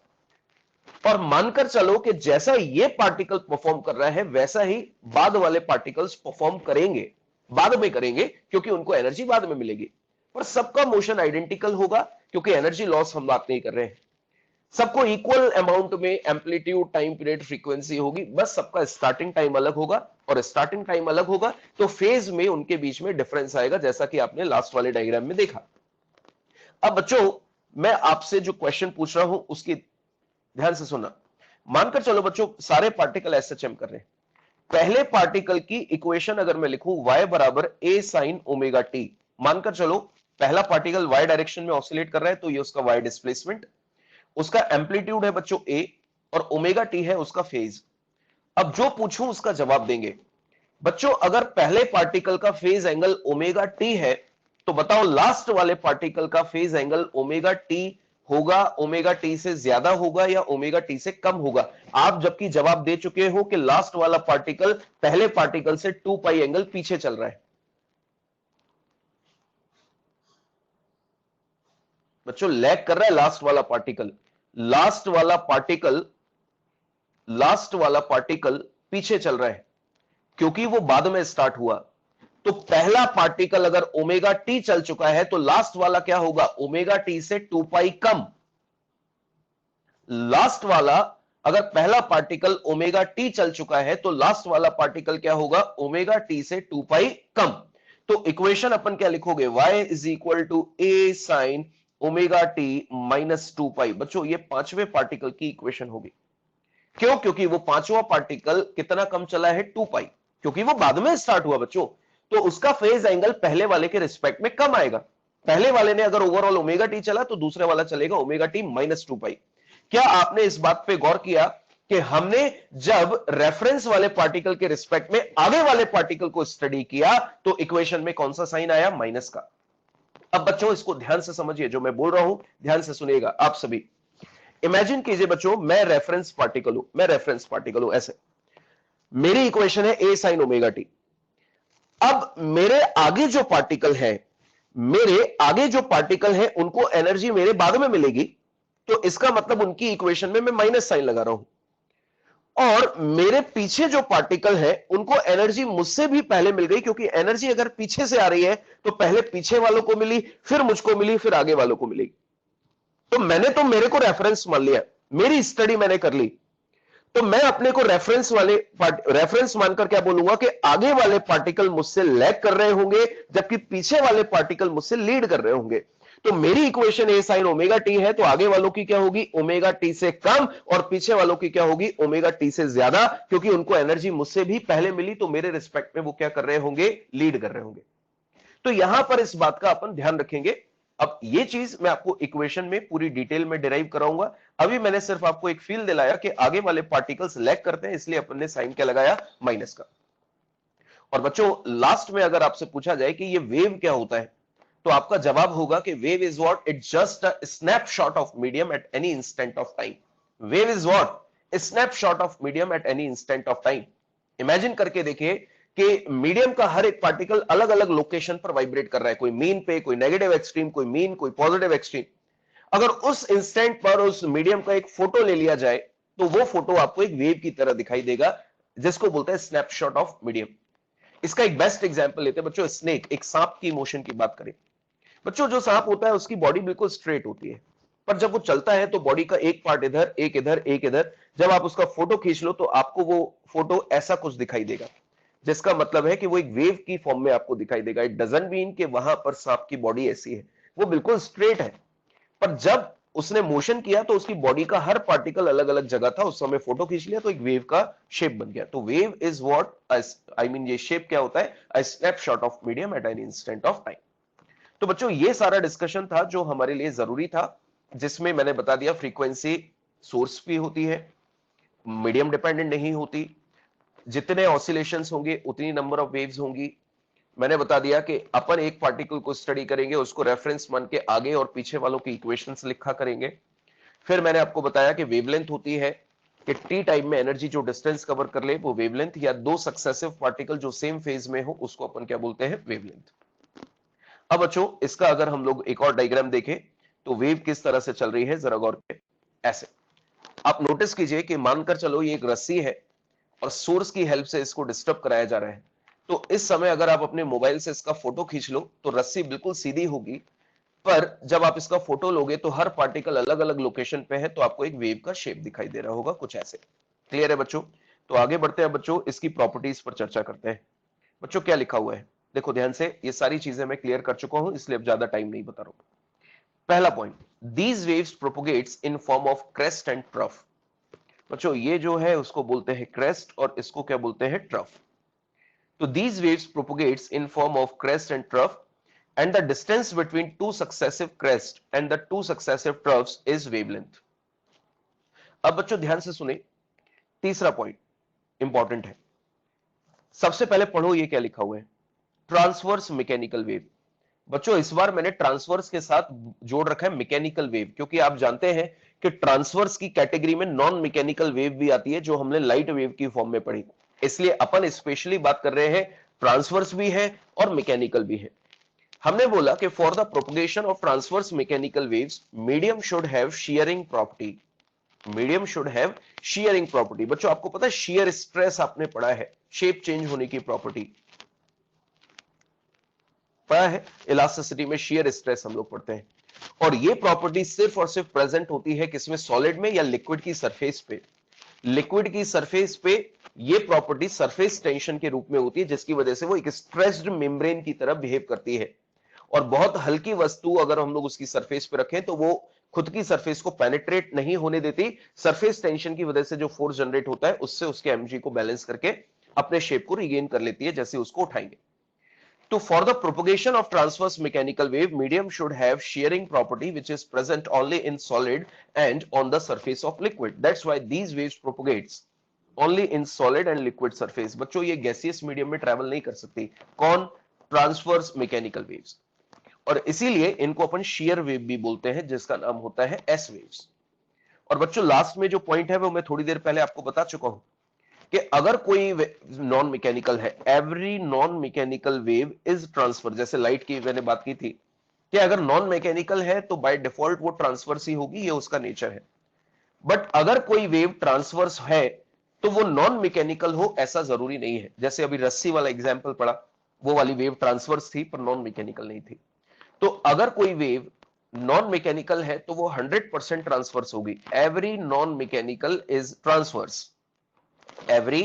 और मानकर चलो कि जैसा ये पार्टिकल परफॉर्म कर रहा है वैसा ही बाद वाले पार्टिकल्स परफॉर्म करेंगे, बाद में करेंगे, क्योंकि उनको एनर्जी बाद में मिलेगी, पर सबका मोशन आइडेंटिकल होगा, क्योंकि एनर्जी लॉस हम बात नहीं कर रहे हैं। सबको इक्वल अमाउंट में एम्पलीट्यूड, टाइम पीरियड, फ्रीक्वेंसी होगी, बस सबका स्टार्टिंग टाइम अलग होगा, और स्टार्टिंग टाइम अलग होगा तो फेज में उनके बीच में डिफरेंस आएगा, जैसा कि आपने लास्ट वाले डायग्राम में देखा। अब बच्चों मैं आपसे जो क्वेश्चन पूछ रहा हूं उसकी ध्यान से सुनना। मानकर चलो बच्चों सारे पार्टिकल एसएचएम कर रहे हैं, पहले पार्टिकल की इक्वेशन अगर मैं लिखूं y बराबर a sin ओमेगा t, मानकर चलो पहला पार्टिकल y डायरेक्शन में ऑसिलेट कर रहा है, तो ये उसका y डिस्प्लेसमेंट, उसका एम्पलीट्यूड है बच्चों a, और ओमेगा t है उसका फेज। अब जो पूछूं उसका जवाब देंगे। बच्चों अगर पहले पार्टिकल का फेज एंगल ओमेगा टी है, तो बताओ लास्ट वाले पार्टिकल का फेज एंगल ओमेगा टी होगा, ओमेगा टी से ज्यादा होगा या ओमेगा टी से कम होगा? आप जबकि जवाब दे चुके हो कि लास्ट वाला पार्टिकल पहले पार्टिकल से 2 पाई एंगल पीछे चल रहा है। बच्चों लैग कर रहा है लास्ट वाला पार्टिकल, लास्ट वाला पार्टिकल, लास्ट वाला पार्टिकल पीछे चल रहा है, क्योंकि वो बाद में स्टार्ट हुआ। तो पहला पार्टिकल अगर ओमेगा टी चल चुका है तो लास्ट वाला क्या होगा, ओमेगा टी से 2 पाई कम। लास्ट वाला अगर पहला पार्टिकल ओमेगा टी चल चुका है तो लास्ट वाला पार्टिकल क्या होगा, ओमेगा टी से 2 पाई कम। तो इक्वेशन अपन क्या लिखोगे, y is equal to a sine omega t minus 2 pi. बच्चों ये पांचवें पार्टिकल की इक्वेशन होगी। क्यों? क्योंकि वो पांचवा पार्टिकल कितना कम चला है, 2 पाई, क्योंकि वो बाद में स्टार्ट हुआ बच्चों, तो उसका फेज एंगल पहले वाले के रिस्पेक्ट में कम आएगा। पहले वाले ने अगर ओवरऑल ओमेगा टी चला तो दूसरे वाला चलेगा ओमेगा टी माइनस 2 पाई। क्या आपने इस बात पे गौर किया कि हमने जब रेफरेंस वाले पार्टिकल के रिस्पेक्ट में आगे वाले पार्टिकल को स्टडी किया तो इक्वेशन में कौन सा साइन आया, माइनस का। अब बच्चों इसको ध्यान से समझिए, जो मैं बोल रहा हूं ध्यान से सुनिएगा आप सभी। इमेजिन कीजिए बच्चों, मैं रेफरेंस पार्टिकल हूं ऐसे, मेरी इक्वेशन है ए साइन ओमेगा टी। अब मेरे आगे जो पार्टिकल है उनको एनर्जी मेरे बाद में मिलेगी, तो इसका मतलब उनकी इक्वेशन में मैं माइनस साइन लगा रहा हूं। और मेरे पीछे जो पार्टिकल है उनको एनर्जी मुझसे भी पहले मिल गई, क्योंकि एनर्जी अगर पीछे से आ रही है तो पहले पीछे वालों को मिली, फिर मुझको मिली, फिर आगे वालों को मिलेगी। तो मैंने तो मेरे को रेफरेंस मान लिया, मेरी स्टडी मैंने कर ली, तो मैं अपने को रेफरेंस मानकर क्या बोलूंगा कि आगे वाले पार्टिकल मुझसे लैग कर रहे होंगे जबकि पीछे वाले पार्टिकल मुझसे लीड कर रहे होंगे। तो मेरी इक्वेशन ए साइन ओमेगा टी है, तो आगे वालों की क्या होगी, ओमेगा टी से कम, और पीछे वालों की क्या होगी, ओमेगा टी से ज्यादा, क्योंकि उनको एनर्जी मुझसे भी पहले मिली, तो मेरे रिस्पेक्ट में वो क्या कर रहे होंगे, लीड कर रहे होंगे। तो यहां पर इस बात का अपन ध्यान रखेंगे। अब ये चीज मैं आपको इक्वेशन में पूरी डिटेल में डिराइव कराऊंगा। अभी मैंने सिर्फ आपको एक फील दिलाया कि आगे वाले पार्टिकल्स लैग करते हैं, इसलिए अपन ने साइन क्या लगाया, माइनस का। और बच्चों लास्ट में अगर आपसे पूछा जाए कि ये वेव क्या होता है, तो आपका जवाब होगा कि wave is what, it's just a snapshot of medium at any instant of time. Wave is what, snapshot of medium at any instant of time. Imagine करके देखिए कि मीडियम का हर एक पार्टिकल अलग अलग लोकेशन पर वाइब्रेट कर रहा है, कोई मीन पे, कोई नेगेटिव एक्सट्रीम, कोई मीन, कोई पॉजिटिव एक्सट्रीम। अगर उस इंस्टेंट पर उस मीडियम का एक फोटो ले लिया जाए तो वो फोटो आपको एक वेव की तरह दिखाई देगा, जिसको बोलते हैं स्नैपशॉट ऑफ मीडियम। इसका एक बेस्ट एग्जांपल लेते हैं बच्चों, स्नेक, एक सांप की मोशन की बात करें। बच्चों जो सांप होता है उसकी बॉडी बिल्कुल स्ट्रेट होती है, पर जब वो चलता है तो बॉडी का एक पार्ट इधर, एक इधर, एक इधर। जब आप उसका फोटो खींच लो तो आपको वो फोटो ऐसा कुछ दिखाई देगा, जिसका मतलब है कि वो एक वेव की फॉर्म में आपको दिखाई देगा। इट डजंट मीन कि वहां पर सांप की बॉडी ऐसी है, वो बिल्कुल स्ट्रेट है, पर जब उसने मोशन किया तो उसकी बॉडी का हर पार्टिकल अलग अलग जगह था, उस समय फोटो खींच लिया तो एक वेव का शेप बन गया। तो wave is what, I mean ये शेप क्या होता है, a snapshot of medium at an instant of time. तो बच्चों ये सारा डिस्कशन था जो हमारे लिए जरूरी था, जिसमें मैंने बता दिया फ्रीक्वेंसी सोर्स भी होती है, मीडियम डिपेंडेंट नहीं होती, जितने ऑसिलेशंस होंगे उतनी नंबर ऑफ वेव्स होंगी। मैंने बता दिया कि अपन एक पार्टिकल को स्टडी करेंगे, उसको रेफरेंस मान के आगे और पीछे वालों की इक्वेशंस लिखा करेंगे। फिर मैंने आपको बताया कि वेवलेंथ होती है कि टी टाइम में एनर्जी जो डिस्टेंस कवर कर ले वो वेवलेंथ, या दो सक्सेसिव पार्टिकल जो सेम फेज में हो उसको अपन क्या बोलते हैं, वेवलेंथ। अब बच्चों इसका अगर हम लोग एक और डायग्राम देखें तो वेव किस तरह से चल रही है जरा गौर करें। ऐसे आप नोटिस कीजिए कि मानकर चलो ये एक रस्सी है और सोर्स की हेल्प से इसको डिस्टर्ब कराया जा रहा है। तो इस समय अगर आप अपने मोबाइल से इसका फोटो खींच लो तो रस्सी बिल्कुल सीधी होगी, पर जब आप इसका फोटो लोगे तो हर पार्टिकल अलग अलग लोकेशन पे है, तो आपको एक वेव का शेप दिखाई दे रहा होगा कुछ ऐसे। क्लियर है बच्चों? तो आगे बढ़ते हैं बच्चों, इसकी प्रॉपर्टीज पर चर्चा करते हैं। बच्चों क्या लिखा हुआ है देखो ध्यान से, ये सारी चीजें मैं क्लियर कर चुका हूं इसलिए अब ज्यादा टाइम नहीं बता रहा हूं। पहला point, these waves propagates in form of crest and trough. बच्चों ये जो है उसको बोलते हैं क्रेस्ट और इसको क्या बोलते हैं, ट्रफ। तो these waves propagates in form of crest and trough, and the distance between two successive crests and the two successive troughs is wavelength. अब बच्चों ध्यान से सुने, तीसरा पॉइंट इंपॉर्टेंट है। सबसे पहले पढ़ो ये क्या लिखा हुआ है, ट्रांसवर्स मैकेनिकल वेव। बच्चों इस बार मैंने ट्रांसवर्स के साथ जोड़ रखा है मैकेनिकल वेव, क्योंकि आप जानते हैं कि ट्रांसवर्स की कैटेगरी में नॉन मैकेनिकल वेव भी आती है जो हमने लाइट वेव की फॉर्म में पढ़ी, इसलिए अपन स्पेशली बात कर रहे हैं ट्रांसवर्स भी है और मैकेनिकल भी है। हमने बोला कि for the propagation of transverse mechanical waves medium should have shearing property. Medium should have shearing property. बच्चों आपको पता है शीयर स्ट्रेस आपने पढ़ा है, शेप चेंज होने की प्रॉपर्टी पढ़ा है, इलास्टिसिटी में शीयर स्ट्रेस हम लोग पढ़ते हैं। और ये प्रॉपर्टी सिर्फ और सिर्फ प्रेजेंट होती है किसमें, सॉलिड में या लिक्विड की सरफेस पे। लिक्विड की सरफेस पे ये प्रॉपर्टी सरफेस टेंशन के रूप में होती है, जिसकी वजह से वो एक स्ट्रेस्ड मेम्ब्रेन की तरह बिहेव करती है। और बहुत हल्की वस्तु अगर हम लोग उसकी सरफेस पे रखें तो वो खुद की सरफेस को पेनिट्रेट नहीं होने देती। सरफेस टेंशन की वजह से जो फोर्स जनरेट होता है उससे उसके एमजी को बैलेंस करके अपने शेप को रिगेन कर लेती है जैसे उसको उठाएंगे। तो for the propagation of transverse mechanical wave, medium should have shearing property which is present only in solid and on the surface of liquid. That's why these waves propagates only in solid and liquid surface. बच्चों ये gaseous medium में travel नहीं कर सकती। कौन? Transverse mechanical waves. और इसीलिए इनको अपन shear वेव भी बोलते हैं, जिसका नाम होता है एस वेव्स। और बच्चों लास्ट में जो पॉइंट है वो मैं थोड़ी देर पहले आपको बता चुका हूं कि अगर कोई नॉन मैकेनिकल है, every non mechanical wave is transfer. जैसे लाइट की मैंने बात की थी कि अगर नॉन मैकेनिकल है तो बाय डिफॉल्ट वो ट्रांसवर्स ही होगी, ये उसका नेचर है। बट अगर कोई वेव ट्रांसवर्स है तो वो नॉन मैकेनिकल हो ऐसा जरूरी नहीं है। जैसे अभी रस्सी वाला एग्जांपल पड़ा, वो वाली वेव ट्रांसवर्स थी पर नॉन मैकेनिकल नहीं थी। तो अगर कोई वेव नॉन मैकेनिकल है तो वो 100% ट्रांसवर्स होगी। Every non mechanical is transverse, every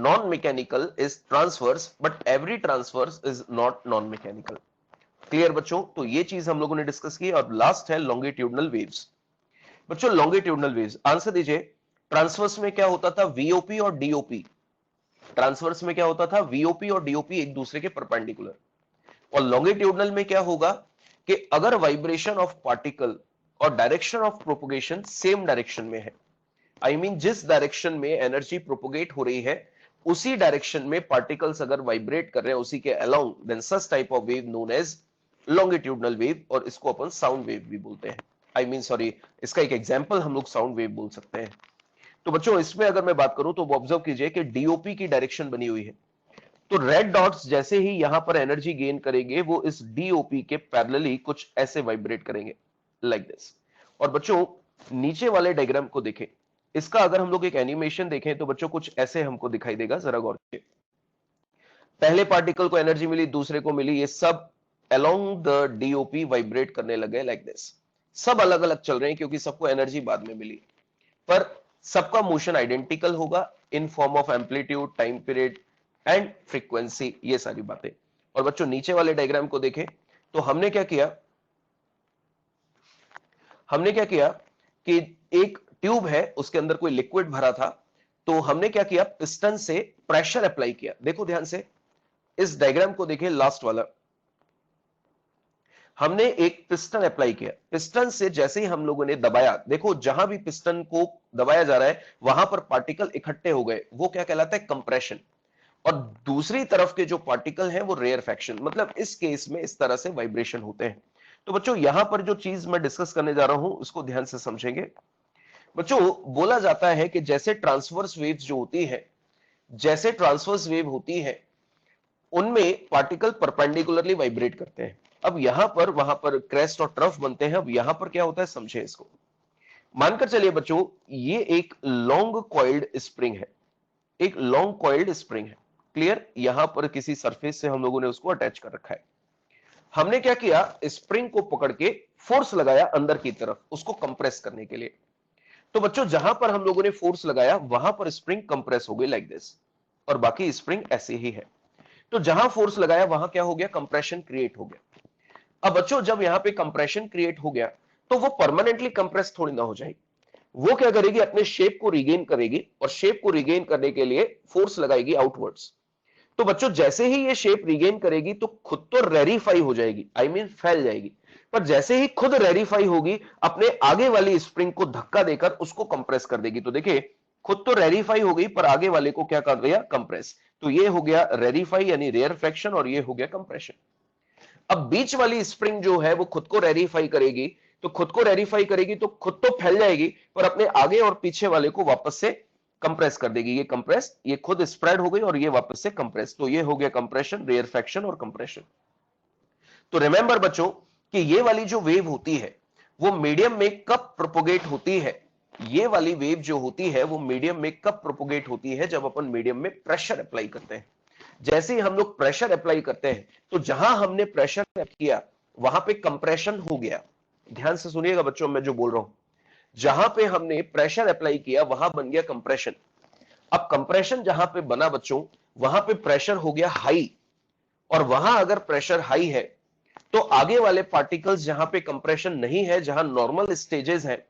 non-mechanical is transverse but every transverse is not non-mechanical। Clear बच्चों? तो ये चीज हम लोगों ने डिस्कस की। और लास्ट है लॉन्गिट्यूडनल वेव्स। बच्चों लॉन्गिट्यूडनल वेव्स आंसर दीजिए। ट्रांसवर्स में क्या होता था? वीओपी और डीओपी। ट्रांसवर्स में क्या होता था? वीओपी और डीओपी एक दूसरे के परपेंडिकुलर। और लॉन्गिट्यूडनल में क्या होगा कि अगर वाइब्रेशन ऑफ पार्टिकल और direction of propagation same direction में है, आई मीन जिस डायरेक्शन में एनर्जी प्रोपोगेट हो रही है उसी डायरेक्शन में पार्टिकल्स अगर वाइब्रेट कर रहे हैं उसी के along, then such type of wave known as longitudinal wave. और इसको अपन साउंड वेव भी बोलते हैं। आई मीन सॉरी, इसका एक एग्जांपल हम लोग साउंड वेव बोल सकते हैं। तो बच्चों इसमें अगर मैं बात करूं तो ऑब्जर्व कीजिए कि डीओपी की डायरेक्शन बनी हुई है, तो रेड डॉट्स जैसे ही यहां पर एनर्जी गेन करेंगे वो इस डीओपी के पैरेलली कुछ ऐसे वाइब्रेट करेंगे लाइक दिस। और बच्चों नीचे वाले डायग्राम को देखें, इसका अगर हम लोग एक एनिमेशन देखें तो बच्चों कुछ ऐसे हमको दिखाई देगा। जरा गौर कीजिए, पहले पार्टिकल को एनर्जी मिली, दूसरे को मिली, ये सब अलोंग द डीओपी वाइब्रेट करने लगे लाइक दिस। सब अलग अलग चल रहे हैं क्योंकि सबको एनर्जी बाद में मिली, पर सबका मोशन आइडेंटिकल होगा in form of amplitude, time period and frequency, ये सारी बातें। और बच्चों नीचे वाले डायग्राम को देखें तो हमने क्या किया कि एक ट्यूब है, उसके अंदर कोई लिक्विड भरा था, तो हमने क्या किया, पिस्टन से प्रेशर अप्लाई किया। देखो ध्यान से इस डायग्राम को देखिए, लास्ट वाला, हमने एक पिस्टन अप्लाई किया। पिस्टन से जैसे ही हम लोगों ने दबाया, देखो जहां भी पिस्टन को दबाया जा रहा है वहां पर पार्टिकल इकट्ठे हो गए, वो क्या कहलाता है? कंप्रेशन। और दूसरी तरफ के जो पार्टिकल हैं वो रेयरफेक्शन। मतलब इस केस में इस तरह से वाइब्रेशन होते हैं। तो बच्चों यहां पर जो चीज मैं डिस्कस करने जा रहा हूं उसको ध्यान से समझेंगे। बच्चों बोला जाता है कि जैसे ट्रांसवर्स वेव्स जो होती है, जैसे ट्रांसवर्स वेव होती है उनमें पार्टिकल परपेंडिकुलरली वाइब्रेट करते हैं। अब यहां पर वहां पर क्रेस्ट और ट्रफ बनते हैं। अब यहां पर क्या होता है समझे इसको। मानकर चलिए बच्चों ये एक लॉन्ग कॉइल्ड स्प्रिंग है, एक लॉन्ग कॉइल्ड स्प्रिंग है। क्लियर? यहां पर किसी सरफेस से हम लोगों ने उसको अटैच कर रखा है। हमने क्या किया, स्प्रिंग को पकड़ के फोर्स लगाया अंदर की तरफ उसको कंप्रेस करने के लिए। तो बच्चों जहां पर हम लोगों ने फोर्स लगाया वहां पर स्प्रिंग कंप्रेस हो गई लाइक दिस, और बाकी स्प्रिंग ऐसे ही है। तो जहां फोर्स लगाया वहां क्या हो गया? कंप्रेशन क्रिएट हो गया। अब बच्चों जब यहां पे कंप्रेशन क्रिएट हो गया तो वो परमानेंटली कंप्रेस थोड़ी ना हो जाएगी। वो क्या करेगी? अपने शेप को रिगेन करेगी, और शेप को रिगेन करने के लिए फोर्स लगाएगी आउटवर्ड्स। तो बच्चों जैसे ही ये शेप रिगेन करेगी तो खुद तो रेरिफाई हो जाएगी, आई मीन फैल जाएगी। पर जैसे ही खुद रेरिफाई होगी अपने आगे वाली स्प्रिंग को धक्का देकर उसको कंप्रेस कर देगी। तो देखिए खुद तो रेरिफाई हो गई पर आगे वाले को क्या कर दिया? कंप्रेस। तो ये हो गया रेरिफाई यानी रेयरफेक्शन, और ये हो गया कंप्रेशन। अब बीच वाली स्प्रिंग जो है वो खुद को रेरिफाई करेगी, तो खुद को रेरिफाई करेगी तो खुद तो फैल जाएगी पर अपने आगे और पीछे वाले को वापस से कंप्रेस कर देगी। ये कंप्रेस, ये खुद स्प्रेड हो गई और ये वापस से कंप्रेस। तो ये हो गया कंप्रेशन, रेयरफेक्शन और कंप्रेशन। तो रिमेंबर बच्चों कि ये वाली जो वेव होती है वो मीडियम में कब प्रोपोगेट होती है? ये वाली वेव जो होती है वो मीडियम में कब प्रोपोगेट होती है? जब अपन मीडियम में प्रेशर अप्लाई करते हैं। जैसे ही हम लोग प्रेशर अप्लाई करते हैं तो जहां हमने प्रेशर किया वहां पे कंप्रेशन हो गया। ध्यान से सुनिएगा बच्चों मैं जो बोल रहा हूं, जहां पे हमने प्रेशर अप्लाई किया वहां बन गया कंप्रेशन। अब कंप्रेशन जहां पे बना बच्चों, वहां पे प्रेशर हो गया हाई, और वहां अगर प्रेशर हाई है तो आगे वाले पार्टिकल्स जहां पे कंप्रेशन नहीं है, जहां नॉर्मल स्टेजेस हैं,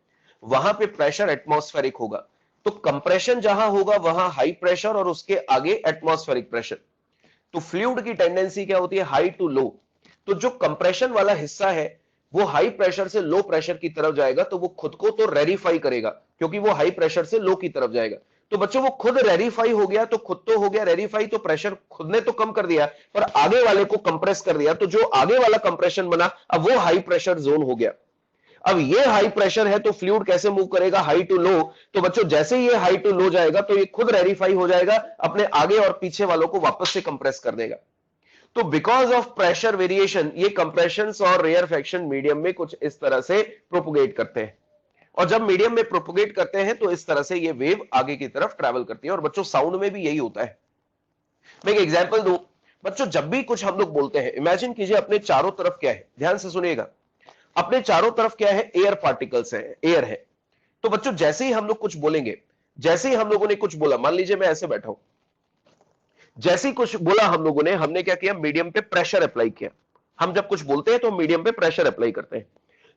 वहां पे प्रेशर एटमॉस्फेरिक होगा। तो कंप्रेशन जहां होगा वहां हाई प्रेशर और उसके आगे एटमॉस्फेरिक प्रेशर। तो फ्लूइड की टेंडेंसी क्या होती है, हाई टू लो। तो जो कंप्रेशन वाला हिस्सा है वो हाई प्रेशर से लो प्रेशर की तरफ जाएगा, तो वो खुद को तो रेरिफाई करेगा क्योंकि वो हाई प्रेशर से लो की तरफ जाएगा। तो बच्चों वो खुद रेरिफाई हो गया, तो खुद तो हो गया रेरिफाई, तो प्रेशर खुद ने तो कम कर दिया पर आगे वाले को कंप्रेस कर दिया, तो जो आगे वाला कंप्रेशन बना अब वो हाई प्रेशर जोन हो गया। अब ये हाई प्रेशर है तो फ्लूइड कैसे मूव करेगा, हाई टू लो। तो बच्चों जैसे ही ये हाई टू लो जाएगा तो ये खुद रेरिफाई हो जाएगा, अपने आगे और पीछे वालों को वापस से कंप्रेस कर देगा। तो बिकॉज ऑफ प्रेशर वेरिएशन ये कंप्रेशन और रेयरफेक्शन मीडियम में कुछ इस तरह से प्रोपोगेट करते हैं, और जब मीडियम में प्रोपोगेट करते हैं तो इस तरह से ये वेव आगे की तरफ ट्रैवल करती है। और बच्चों साउंड में भी यही होता है। मैं एक एग्जांपल दूं बच्चों, जब भी कुछ हम लोग बोलते हैं, इमेजिन कीजिए अपने चारों तरफ क्या है, ध्यान से सुनिएगा, अपने चारों तरफ क्या है, एयर पार्टिकल्स है, एयर है। तो बच्चों जैसे ही हम लोग कुछ बोलेंगे, जैसे ही हम लोगों ने कुछ बोला, मान लीजिए मैं ऐसे बैठा हूं, जैसे ही कुछ बोला हम लोगों ने, हमने क्या किया, मीडियम पे प्रेशर अप्लाई किया। हम जब कुछ बोलते हैं तो मीडियम पे प्रेशर अप्लाई करते हैं।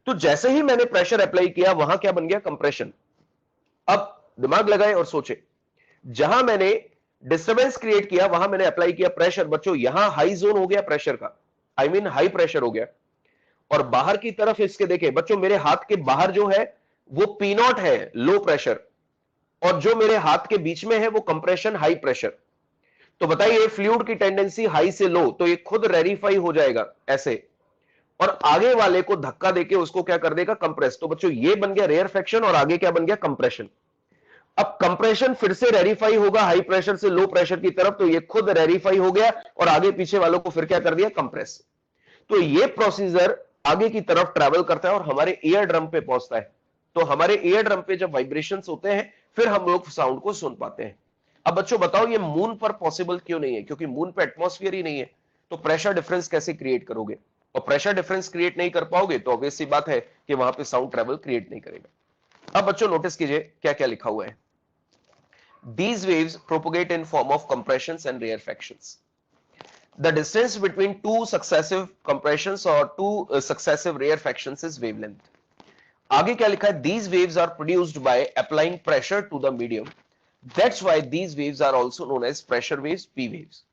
तो जैसे ही मैंने प्रेशर अप्लाई किया वहां क्या बन गया, कंप्रेशन। अब दिमाग लगाए और सोचे, जहां मैंने डिस्टरबेंस क्रिएट किया वहां मैंने अप्लाई किया प्रेशर। बच्चों यहां हाई जोन हो गया प्रेशर का, आई मीन हाई प्रेशर हो गया। और बाहर की तरफ इसके देखे बच्चों, मेरे हाथ के बाहर जो है वो पी नॉट है, लो प्रेशर, और जो मेरे हाथ के बीच में है वो कंप्रेशन, हाई प्रेशर। तो बताइए फ्लूइड की टेंडेंसी हाई से लो, तो ये खुद रेरिफाई हो जाएगा ऐसे, और आगे वाले को धक्का देके उसको क्या कर देगा, कंप्रेस। तो बच्चों ये बन गया रेयरफेक्शन और आगे क्या बन गया, कंप्रेशन। अब कंप्रेशन फिर से रेरिफाई होगा हाई प्रेशर से लो प्रेशर की तरफ, तो ये खुद रेरिफाई हो गया और आगे पीछे वालों को फिर क्या कर दिया, कंप्रेस। तो ये प्रोसीजर आगे की तरफ ट्रैवल करता है और हमारे ईयर ड्रम पे पहुंचता है। तो हमारे ईयर ड्रम पे जब वाइब्रेशंस होते हैं फिर हम लोग साउंड को सुन पाते हैं। अब बच्चों बताओ ये मून पर पॉसिबल क्यों नहीं है, क्योंकि मून पे एटमॉस्फेयर ही नहीं है। तो प्रेशर डिफरेंस कैसे क्रिएट करोगे, और प्रेशर डिफरेंस क्रिएट नहीं कर पाओगे तो ऑब्वियस सी बात है कि वहां पे साउंड ट्रेवल क्रिएट नहीं करेगा। अब बच्चों नोटिस कीजिए क्या क्या लिखा हुआ है, these waves propagate in form of compressions and rarefactions. The distance between two successive compressions or two successive rarefactions is wavelength. आगे क्या लिखा है, these waves are produced by applying pressure to the medium. That's why these waves are also known as pressure waves, P waves.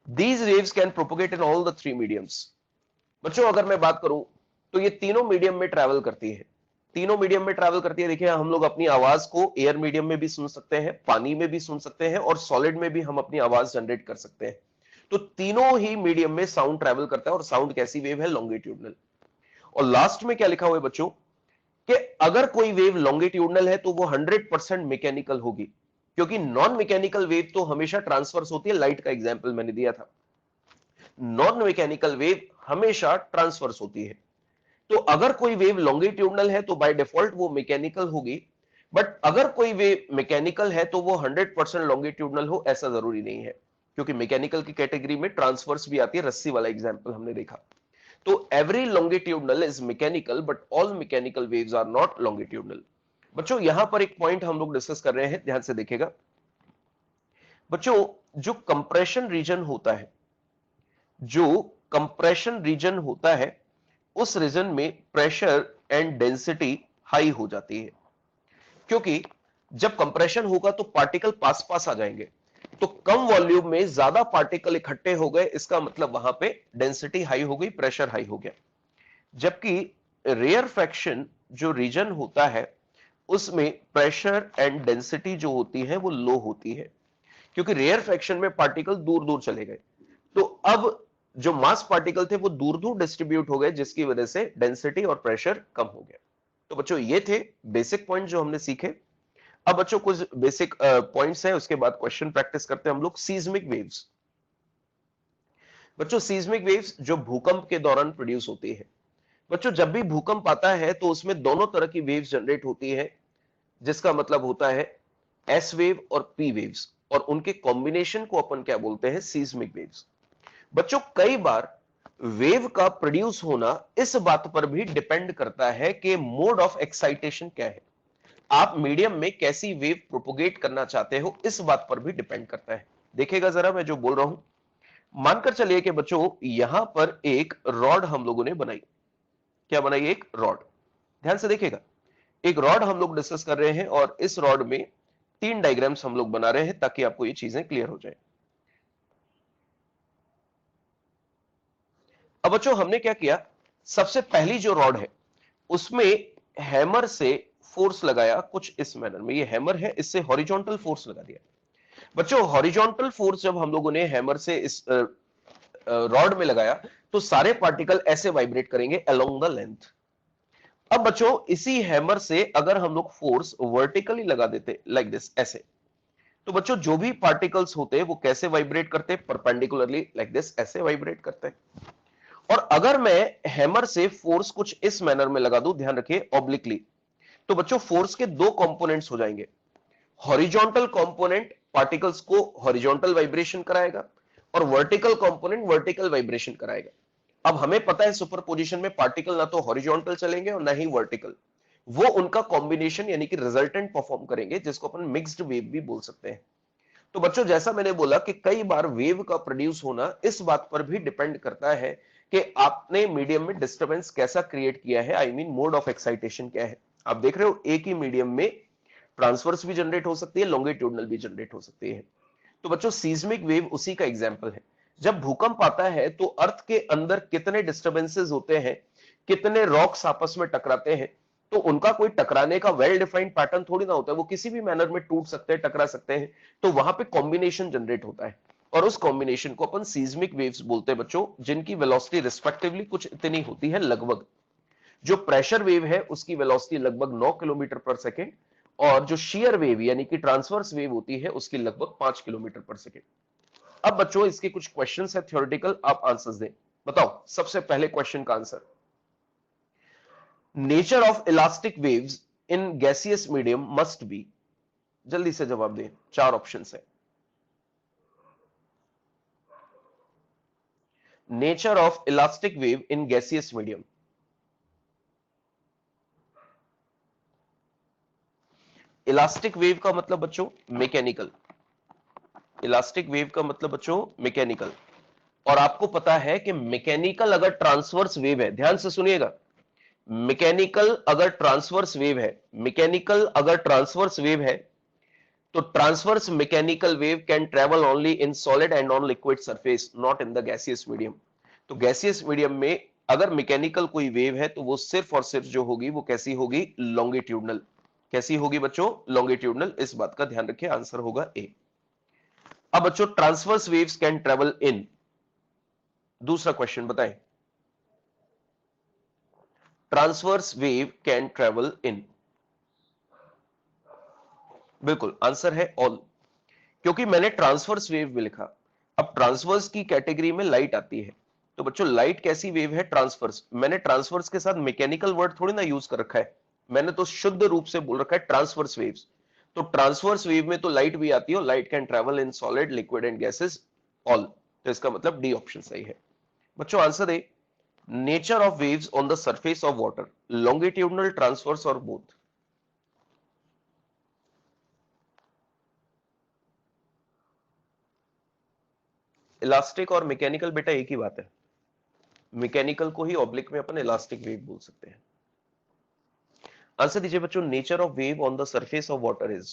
These waves can propagate in all the three mediums. बच्चों अगर मैं बात करूं तो ये तीनों medium में travel करती है, तीनों मीडियम में ट्रैवल करती है। देखिए हम लोग अपनी आवाज को एयर मीडियम में भी सुन सकते हैं, पानी में भी सुन सकते हैं, और सॉलिड में भी हम अपनी आवाज जनरेट कर सकते हैं। तो तीनों ही मीडियम में साउंड ट्रैवल करता है, और साउंड कैसी वेव है, लॉन्गिट्यूडनल। और लास्ट में क्या लिखा हुआ है बच्चों, कि अगर कोई वेव लॉन्गिट्यूडनल है तो वो 100% मैकेनिकल होगी, क्योंकि नॉन मैकेनिकल वेव तो हमेशा ट्रांसवर्स होती है। लाइट का एग्जाम्पल मैंने दिया था, नॉन मैकेनिकल वेव हमेशा ट्रांसवर्स होती है। तो अगर कोई वेव लॉन्गिट्यूडनल है तो बाय डिफॉल्ट वो मैकेनिकल होगी, बट अगर कोई वेव मैकेनिकल है तो वो 100% लॉन्गिट्यूडनल हो ऐसा जरूरी नहीं है, क्योंकि मैकेनिकल की कैटेगरी में ट्रांसवर्स भी आती है, रस्सी वाला एग्जांपल हमने देखा। तो every longitudinal is mechanical but all mechanical waves are not longitudinal. बच्चों यहां पर एक पॉइंट हम लोग डिस्कस कर रहे हैं, ध्यान से देखिएगा बच्चों। जो कंप्रेशन रीजन होता है, जो कंप्रेशन रीजन होता है उस रीजन में प्रेशर एंड डेंसिटी हाई हो जाती है, क्योंकि जब कंप्रेशन होगा तो पार्टिकल पास पास आ जाएंगे, तो कम वॉल्यूम में ज्यादा पार्टिकल इकट्ठे हो गए, इसका मतलब वहां पे डेंसिटी हाई हो गई, प्रेशर हाई हो गया। जबकि रेयरफेक्शन जो रीजन होता है उसमें प्रेशर एंड डेंसिटी जो होती है वो लो होती है, क्योंकि रेयरफेक्शन में पार्टिकल दूर दूर चले गए। तो अब जो मास पार्टिकल थे वो दूर दूर डिस्ट्रीब्यूट हो गए, जिसकी वजह से डेंसिटी और प्रेशर कम हो गया। तो बच्चों ये थे बेसिक पॉइंट जो हमने सीखे। अब बच्चों कुछ बेसिक पॉइंट्स हैं, उसके बाद क्वेश्चन प्रैक्टिस करते हैं हम लोग। सीज्मिक वेव्स, बच्चों सीज्मिक वेव्स जो भूकंप के दौरान प्रोड्यूस होती है। बच्चों जब भी भूकंप आता है तो उसमें दोनों तरह की वेव्स जनरेट होती है, जिसका मतलब होता है एस वेव और पी वेव्स, और उनके कॉम्बिनेशन को अपन क्या बोलते हैं, सीज्मिक वेव्स। बच्चों कई बार वेव का प्रोड्यूस होना इस बात पर भी डिपेंड करता है कि मोड ऑफ एक्साइटेशन क्या है। आप मीडियम में कैसी वेव प्रोपोगेट करना चाहते हो इस बात पर भी डिपेंड करता है। देखिएगा जरा मैं जो बोल रहा हूं, मानकर चलिए कि बच्चों यहां पर एक रॉड हम लोगों ने बनाई। क्या बनाई? एक रॉड। ध्यान से देखिएगा, एक रॉड हम लोग डिस्कस कर रहे हैं और इस रॉड में 3 डायग्राम्स हम लोग बना रहे हैं ताकि आपको ये चीजें क्लियर हो जाए। अब बच्चों हमने क्या किया, सबसे पहली जो रॉड है उसमें हैमर से फोर्स लगाया कुछ इस मैनर में। ये हैमर है, इससे हॉरिजॉन्टल फोर्स लगा दिया। बच्चों हॉरिजॉन्टल फोर्स जब हम लोगों ने हैमर से इस रॉड में लगाया तो सारे पार्टिकल ऐसे वाइब्रेट करेंगे अलोंग द लेंथ। अब बच्चों इसी हैमर से अगर हम लोग फोर्स वर्टिकली लगा देते लाइक दिस, ऐसे, तो बच्चों जो भी पार्टिकल्स होते हैं वो कैसे वाइब्रेट करते हैं? परपेंडिकुलरली लाइक दिस, ऐसे वाइब्रेट करते हैं। और अगर मैं हैमर से फोर्स कुछ इस मैनर में लगा दूं, ध्यान रखिए ऑब्लिकली, तो बच्चों फोर्स के दो कंपोनेंट्स हो जाएंगे। हॉरिजॉन्टल कंपोनेंट पार्टिकल्स को हॉरिजॉन्टल वाइब्रेशन कराएगा और वर्टिकल कंपोनेंट वर्टिकल वाइब्रेशन कराएगा। अब हमें पता है सुपरपोजिशन में पार्टिकल ना तो हॉरिजॉन्टल चलेंगे और ना ही वर्टिकल, वो उनका कॉम्बिनेशन यानी कि रिजल्टेंट परफॉर्म करेंगे, जिसको अपन मिक्स्ड वेव भी बोल सकते हैं। तो बच्चों जैसा मैंने बोला कि कई बार वेव का प्रोड्यूस होना इस बात पर भी डिपेंड करता है कि आपने मीडियम में डिस्टरबेंस कैसा क्रिएट किया है, I mean mode of excitation क्या है। आप देख रहे हो एक ही मीडियम में ट्रांसवर्स भी जनरेट हो सकती है, लॉन्गिट्यूडनल भी जनरेट हो सकती है। तो बच्चों सीस्मिक वेव उसी का एग्जांपल है। जब भूकंप आता है तो अर्थ के अंदर कितने डिस्टरबेंसेस होते हैं, कितने रॉक्स आपस में टकराते हैं, तो उनका कोई टकराने का वेल डिफाइंड पैटर्न थोड़ी ना होता है, वो किसी भी मैनर में टूट सकते हैं, टकरा सकते हैं। तो वहां पे कॉम्बिनेशन जनरेट होता है और उस कॉम्बिनेशन को अपन सीस्मिक वेव्स बोलते हैं बच्चों, जिनकी वेलोसिटी रिस्पेक्टिवली कुछ इतनी होती है लगभग। जो प्रेशर वेव है उसकी वेलोसिटी लगभग 9 किलोमीटर पर सेकेंड और जो शियर वेव यानी कि ट्रांसवर्स वेव होती है उसकी लगभग 5 किलोमीटर पर सेकेंड। अब बच्चों इसके कुछ क्वेश्चंस है थ्योरेटिकल, आप आंसर्स दें। बताओ सबसे पहले क्वेश्चन का answer, nature of elastic waves in gaseous medium must be. जल्दी से जवाब दें, 4 ऑप्शंस है। Nature of elastic wave in gaseous medium. Elastic wave का मतलब बच्चों मैकेनिकल, इलास्टिक वेव का मतलब बच्चों मैकेनिकल। और आपको पता है कि मैकेनिकल अगर ट्रांसवर्स वेव है, ध्यान से सुनिएगा, मैकेनिकल अगर ट्रांसवर्स वेव है, मैकेनिकल अगर ट्रांसवर्स वेव है तो transverse mechanical wave can travel only in solid and on liquid surface, not in the gaseous medium. तो गैसियस मीडियम में अगर मैकेनिकल कोई वेव है तो वो सिर्फ और सिर्फ जो होगी वो कैसी होगी? लॉन्गिट्यूडनल। कैसी होगी बच्चों? लॉन्गिट्यूडनल। इस बात का ध्यान रखिए, आंसर होगा ए। अब बच्चों transverse waves can travel in, दूसरा क्वेश्चन बताएं, transverse wave can travel in, बिल्कुल आंसर है ऑल, क्योंकि मैंने ट्रांसवर्स वेव भी लिखा। अब ट्रांसवर्स की कैटेगरी में लाइट आती है, तो बच्चों लाइट कैसी वेव है? ट्रांसवर्स। मैंने ट्रांसवर्स के साथ मैकेनिकल वर्ड थोड़ी ना यूज कर रखा है, मैंने तो शुद्ध रूप से बोल रखा है ट्रांसवर्स वेव्स। तो ट्रांसवर्स वेव में तो लाइट भी आती है, light can travel in solid liquid and gases all. तो इसका मतलब डी ऑप्शन सही है। बच्चों answer they, nature of waves on the surface of water, longitudinal, transverse और बोथ। इलास्टिक और मैकेनिकल बेटा एक ही बात है, मैकेनिकल को ही ऑब्लिक में अपन इलास्टिक वेव बोल सकते हैं। आंसर दीजिए बच्चों, nature of wave on the surface of water is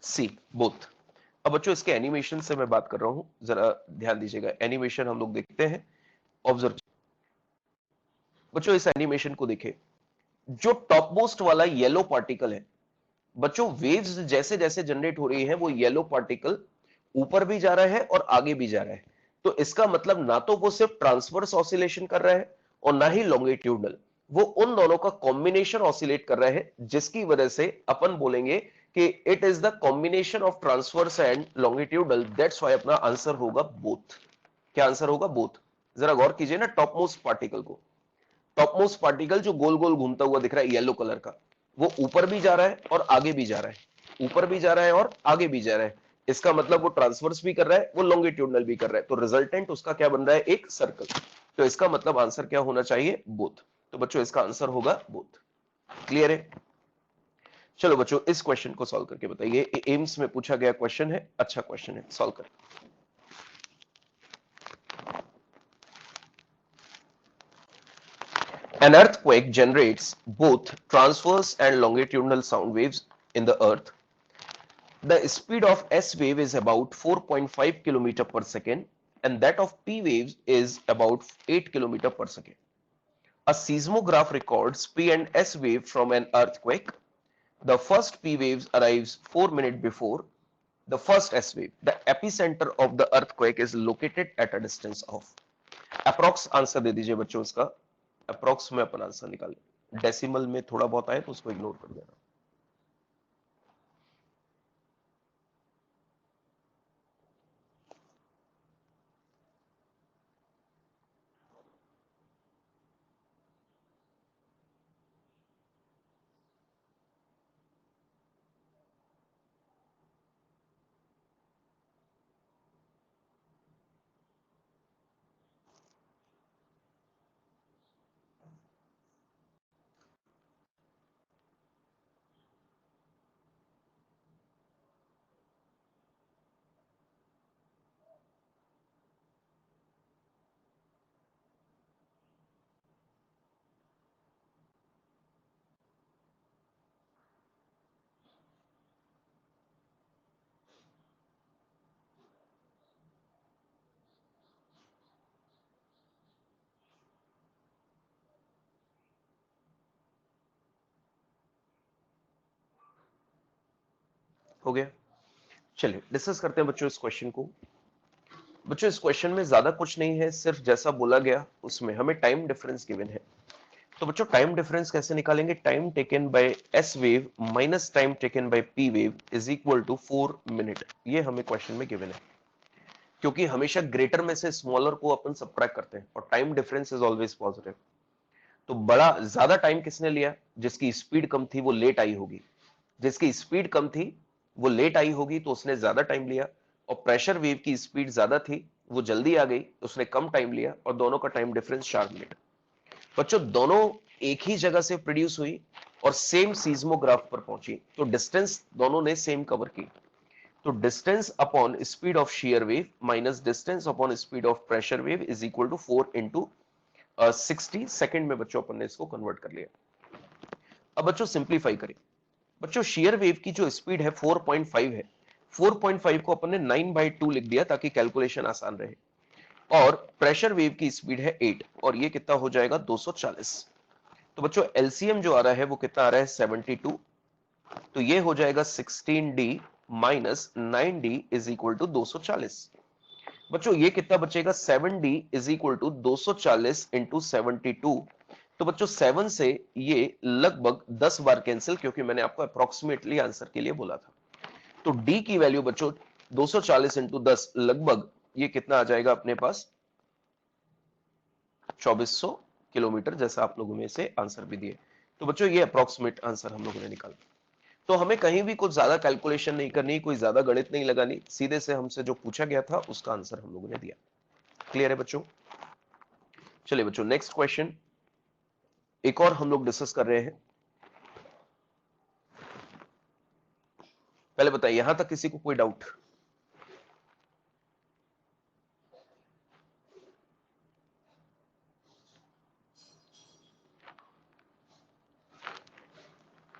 C, both. अब बच्चों इसके एनिमेशन से मैं बात कर रहा हूं, जरा ध्यान दीजिएगा। एनिमेशन हम लोग देखते हैं, ऑब्जर्व। बच्चों इस एनिमेशन को देखें, जो टॉप मोस्ट वाला येलो पार्टिकल है, बच्चों वेव्स जैसे जैसे जनरेट हो रही है वो येलो पार्टिकल ऊपर भी जा रहा है और आगे भी जा रहा है। तो इसका मतलब ना तो वो सिर्फ ट्रांसवर्स ऑसिलेशन कर रहा है और ना ही लॉन्गिट्यूडनल, वो उन दोनों का कॉम्बिनेशन ऑसिलेट कर रहा है, जिसकी वजह से अपन बोलेंगे कि it is the combination of transverse and longitudinal, that's why अपना आंसर होगा बोथ। क्या आंसर होगा? बोथ। जरा गौर कीजिए ना टॉप मोस्ट पार्टिकल को, टॉप मोस्ट पार्टिकल जो गोल गोल घूमता हुआ दिख रहा है येलो कलर का, वो ऊपर भी जा रहा है और आगे भी जा रहा है, ऊपर भी जा रहा है और आगे भी जा रहा है। इसका मतलब वो ट्रांसवर्स भी कर रहा है, वो लॉन्गिट्यूडनल भी कर रहा है, तो रिजल्टेंट उसका क्या बन रहा है? एक सर्कल। तो इसका मतलब आंसर क्या होना चाहिए? बोथ। तो बच्चों इसका आंसर होगा बोथ। क्लियर है? चलो बच्चों इस क्वेश्चन को सॉल्व करके बताइए। एम्स में पूछा गया क्वेश्चन है, अच्छा क्वेश्चन है, सॉल्व करें। An earthquake generates both transverse and longitudinal sound waves in the earth. The speed of S wave is about 4.5 km per second and that of P waves is about 8 km per second. A seismograph records P and S wave from an earthquake. The first P waves arrives 4 minutes before the first S wave. The epicenter of the earthquake is located at a distance of. Approx answer दे दीजिए बच्चों इसका। Approx में अपन answer निकालें, decimal में थोड़ा बहुत आए तो उसको इग्नोर कर देना। हो गया? चलिए डिस्कस करते हैं बच्चों इस क्वेश्चन को। बच्चों इस क्वेश्चन में ज्यादा कुछ नहीं है, सिर्फ जैसा बोला गया उसमें हमें टाइम डिफरेंस गिवन है। तो बच्चों टाइम डिफरेंस कैसे निकालेंगे? Time taken by S wave minus time taken by P wave is equal to 4 minute. ये हमें क्वेश्चन में गिवन है, क्योंकि हमेशा ग्रेटर में से स्मॉलर को अपन सबट्रैक्ट करते हैं और time difference is always positive. तो बड़ा ज्यादा टाइम किसने लिया? जिसकी स्पीड कम थी वो लेट आई होगी, जिसकी स्पीड कम थी वो लेट आई होगी तो उसने ज्यादा टाइम लिया। और प्रेशर वेव की स्पीड ज्यादा थी, वो जल्दी आ गई, उसने कम टाइम लिया और दोनों का टाइम डिफरेंस 4 मिनट। बच्चों दोनों एक ही जगह से प्रोड्यूस हुई और सेम सीज्मोग्राफ पर पहुंची, तो डिस्टेंस दोनों ने सेम कवर की। तो distance upon speed of shear wave minus distance upon speed of pressure wave is equal to 4 into 60 second में बच्चों अपन ने इसको कन्वर्ट कर लिया। अब बच्चों सिंप्लीफाई करें। बच्चों शेयर वेव की जो स्पीड है 4.5 है, 4.5 को अपन ने 9/2 लिख दिया ताकि कैलकुलेशन आसान रहे। और प्रेशर वेव की स्पीड है 8 और ये कितना हो जाएगा 240। तो बच्चों एलसीएम जो आ रहा है वो कितना आ रहा है 72। तो ये हो जाएगा 16d minus 9d is equal to 240। बच्चों ये कितना बचेगा 7d is equal to 240 into 72। तो बच्चों 7 से ये लगभग 10 बार कैंसिल, क्योंकि मैंने आपको अप्रोक्सीमेटली आंसर के लिए बोला था। तो d की वैल्यू बच्चों 240 इंटू 10 लगभग ये कितना आ जाएगा अपने पास 2400 किलोमीटर, जैसा आप लोगों में से आंसर भी दिए। तो बच्चों ये अप्रोक्सीमेट आंसर हम लोगों ने निकाला। तो हमें कहीं भी कुछ ज्यादा कैलकुलेशन नहीं करनी, कोई ज्यादा गणित नहीं लगानी, सीधे से हमसे जो पूछा गया था उसका आंसर हम लोगों ने दिया। क्लियर है बच्चों? चलिए बच्चों नेक्स्ट क्वेश्चन एक और हम लोग डिस्कस कर रहे हैं। पहले बताइए यहां तक किसी को कोई डाउट?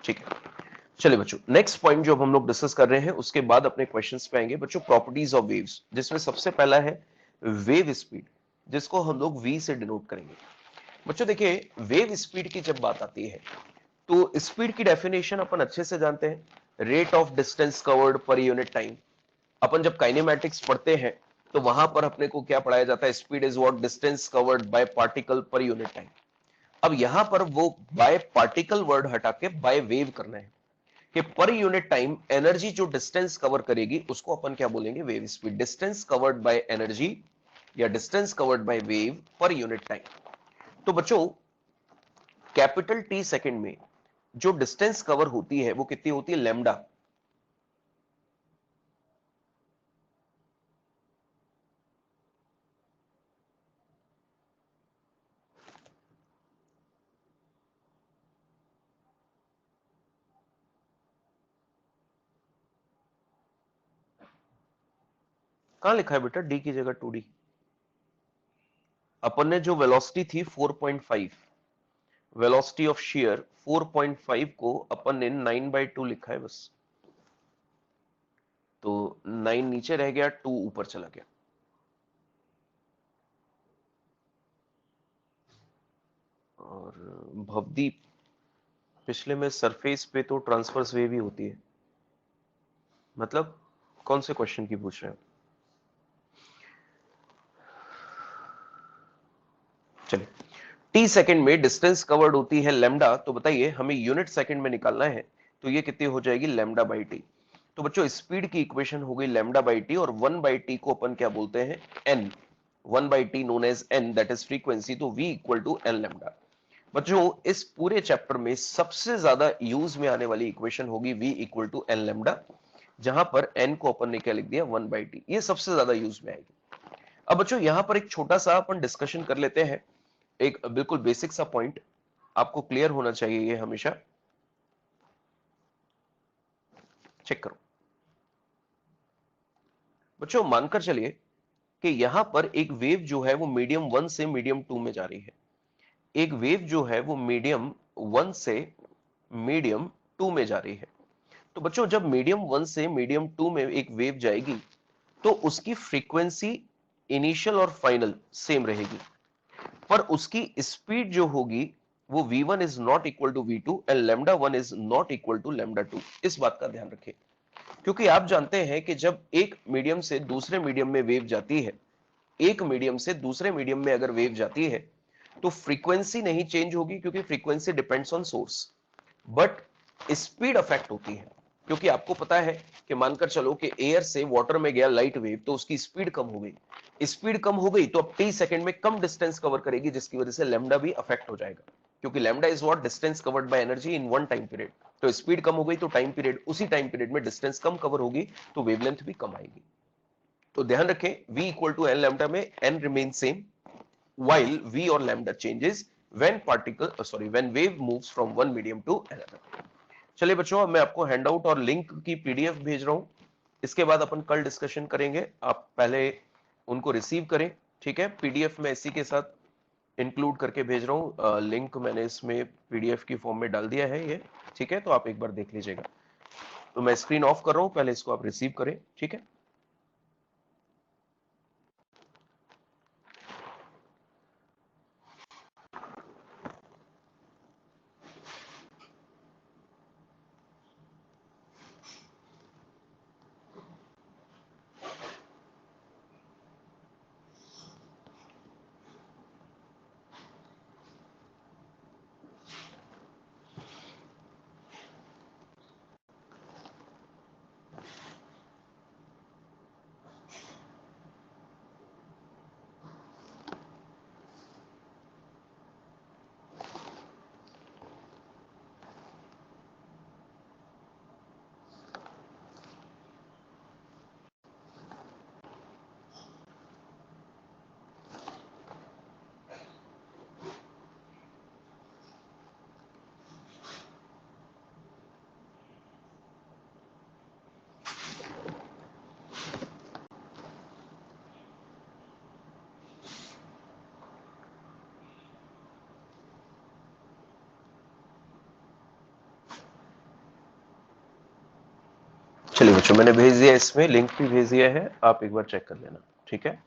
ठीक है, चलिए बच्चों नेक्स्ट पॉइंट जो हम लोग डिस्कस कर रहे हैं उसके बाद अपने क्वेश्चंस पे आएंगे बच्चों। प्रॉपर्टीज ऑफ वेव्स, जिसमें सबसे पहला है वेव स्पीड, जिसको हम लोग वी से डिनोट करेंगे। बच्चों देखिए वेव स्पीड की जब बात आती है तो स्पीड की डेफिनेशन अपन अच्छे से जानते हैं, rate of distance covered per unit time. अपन जब काइनेमैटिक्स पढ़ते हैं तो वहां पर अपने को क्या पढ़ाया जाता है? Speed is what distance covered bye particle पर यूनिट टाइम। अब यहां पर वो बाय पार्टिकल वर्ड हटा के बाय वेव करना है कि पर यूनिट टाइम एनर्जी जो डिस्टेंस कवर करेगी उसको अपन क्या बोलेंगे? Wave speed. Distance covered by energy या distance covered by wave per unit time. तो बच्चों कैपिटल टी सेकंड में जो डिस्टेंस कवर होती है वो कितनी होती है? लैम्डा। कहां लिखा है बेटा डी की जगह 2d? अपन ने जो वेलोसिटी थी 4.5, वेलोसिटी ऑफ शेयर 4.5 को अपन ने 9/2 लिखा है बस। तो 9 नीचे रह गया, 2 ऊपर चला गया। और भवदीप, पिछले में सरफेस पे तो ट्रांसवर्स वेव ही होती है, मतलब कौन से क्वेश्चन की पूछ रहे हैं? चलिए, टी सेकंड में डिस्टेंस कवर्ड होती है लैम्डा, तो बताइए हमें यूनिट सेकंड में निकालना है, तो ये कितनी हो जाएगी लैम्डा बाई टी। तो बच्चों स्पीड की इक्वेशन हो गई लैम्डा बाई टी, और 1/t को अपन क्या बोलते हैं n, 1/t known as n, that is frequency, तो v equal to n lambda. बच्चों इस पूरे चैप्टर में सबसे ज्यादा यूज में आने वाली इक्वेशन होगी v equal to n lambda, जहां पर n को अपन ने क्या लिख दिया 1/t, ये सबसे ज्यादा यूज में आएगी। अब बच्चों यहां पर एक छोटा सा अपन डिस्कशन कर लेते हैं, एक बिल्कुल बेसिक सा पॉइंट आपको क्लियर होना चाहिए, ये हमेशा चेक करो। बच्चों मानकर चलिए कि यहां पर एक वेव जो है वो मीडियम 1 से मीडियम 2 में जा रही है, एक वेव जो है वो मीडियम 1 से मीडियम 2 में जा रही है। तो बच्चों जब मीडियम 1 से मीडियम 2 में एक वेव जाएगी, तो उसकी फ्रीक्वेंसी इनिशियल और फाइनल सेम रहेगी, पर उसकी स्पीड जो होगी वो v1 is not equal to v2 and lambda 1 is not equal to lambda 2। इस बात का ध्यान रखें, क्योंकि आप जानते हैं कि जब एक मीडियम से दूसरे मीडियम में वेव जाती है, एक मीडियम से दूसरे मीडियम में अगर वेव जाती है, तो फ्रीक्वेंसी नहीं चेंज होगी, क्योंकि frequency depends on source, but speed affect होती है। क्योंकि आपको पता है कि मानकर चलो कि एयर से वाटर में गया लाइट वेव, तो उसकी स्पीड कम हो गई, स्पीड कम हो गई तो अब टी सेकंड में कम डिस्टेंस कवर करेगी, जिसकी वजह से लैम्डा भी अफेक्ट हो जाएगा, क्योंकि lambda is what distance covered by energy in one time period. तो स्पीड कम हो गई तो टाइम पीरियड, उसी टाइम पीरियड में डिस्टेंस कम कवर होगी, तो वेवलेंथ भी कम आएगी। तो ध्यान रखें v equal to n lambda में n remain same, while v or lambda changes when when wave moves from one medium to another। चलिए बच्चों, अब मैं आपको हैंडआउट और लिंक की पीडीएफ भेज रहा हूं, इसके बाद अपन कल डिस्कशन करेंगे, आप पहले उनको रिसीव करें, ठीक है। पीडीएफ में इसी के साथ इंक्लूड करके भेज रहा हूं, लिंक मैंने इसमें पीडीएफ की फॉर्म में डाल दिया है ये, ठीक है, तो आप एक बार देख लीजिएगा। तो मैं स्क्रीन ऑफ कर रहा हूं, पहले इसको आप रिसीव करें, ठीक है। चलिए बच्चों, मैंने भेज दिया, इसमें लिंक भी भेज दिया है, आप एक बार चेक कर लेना, ठीक है।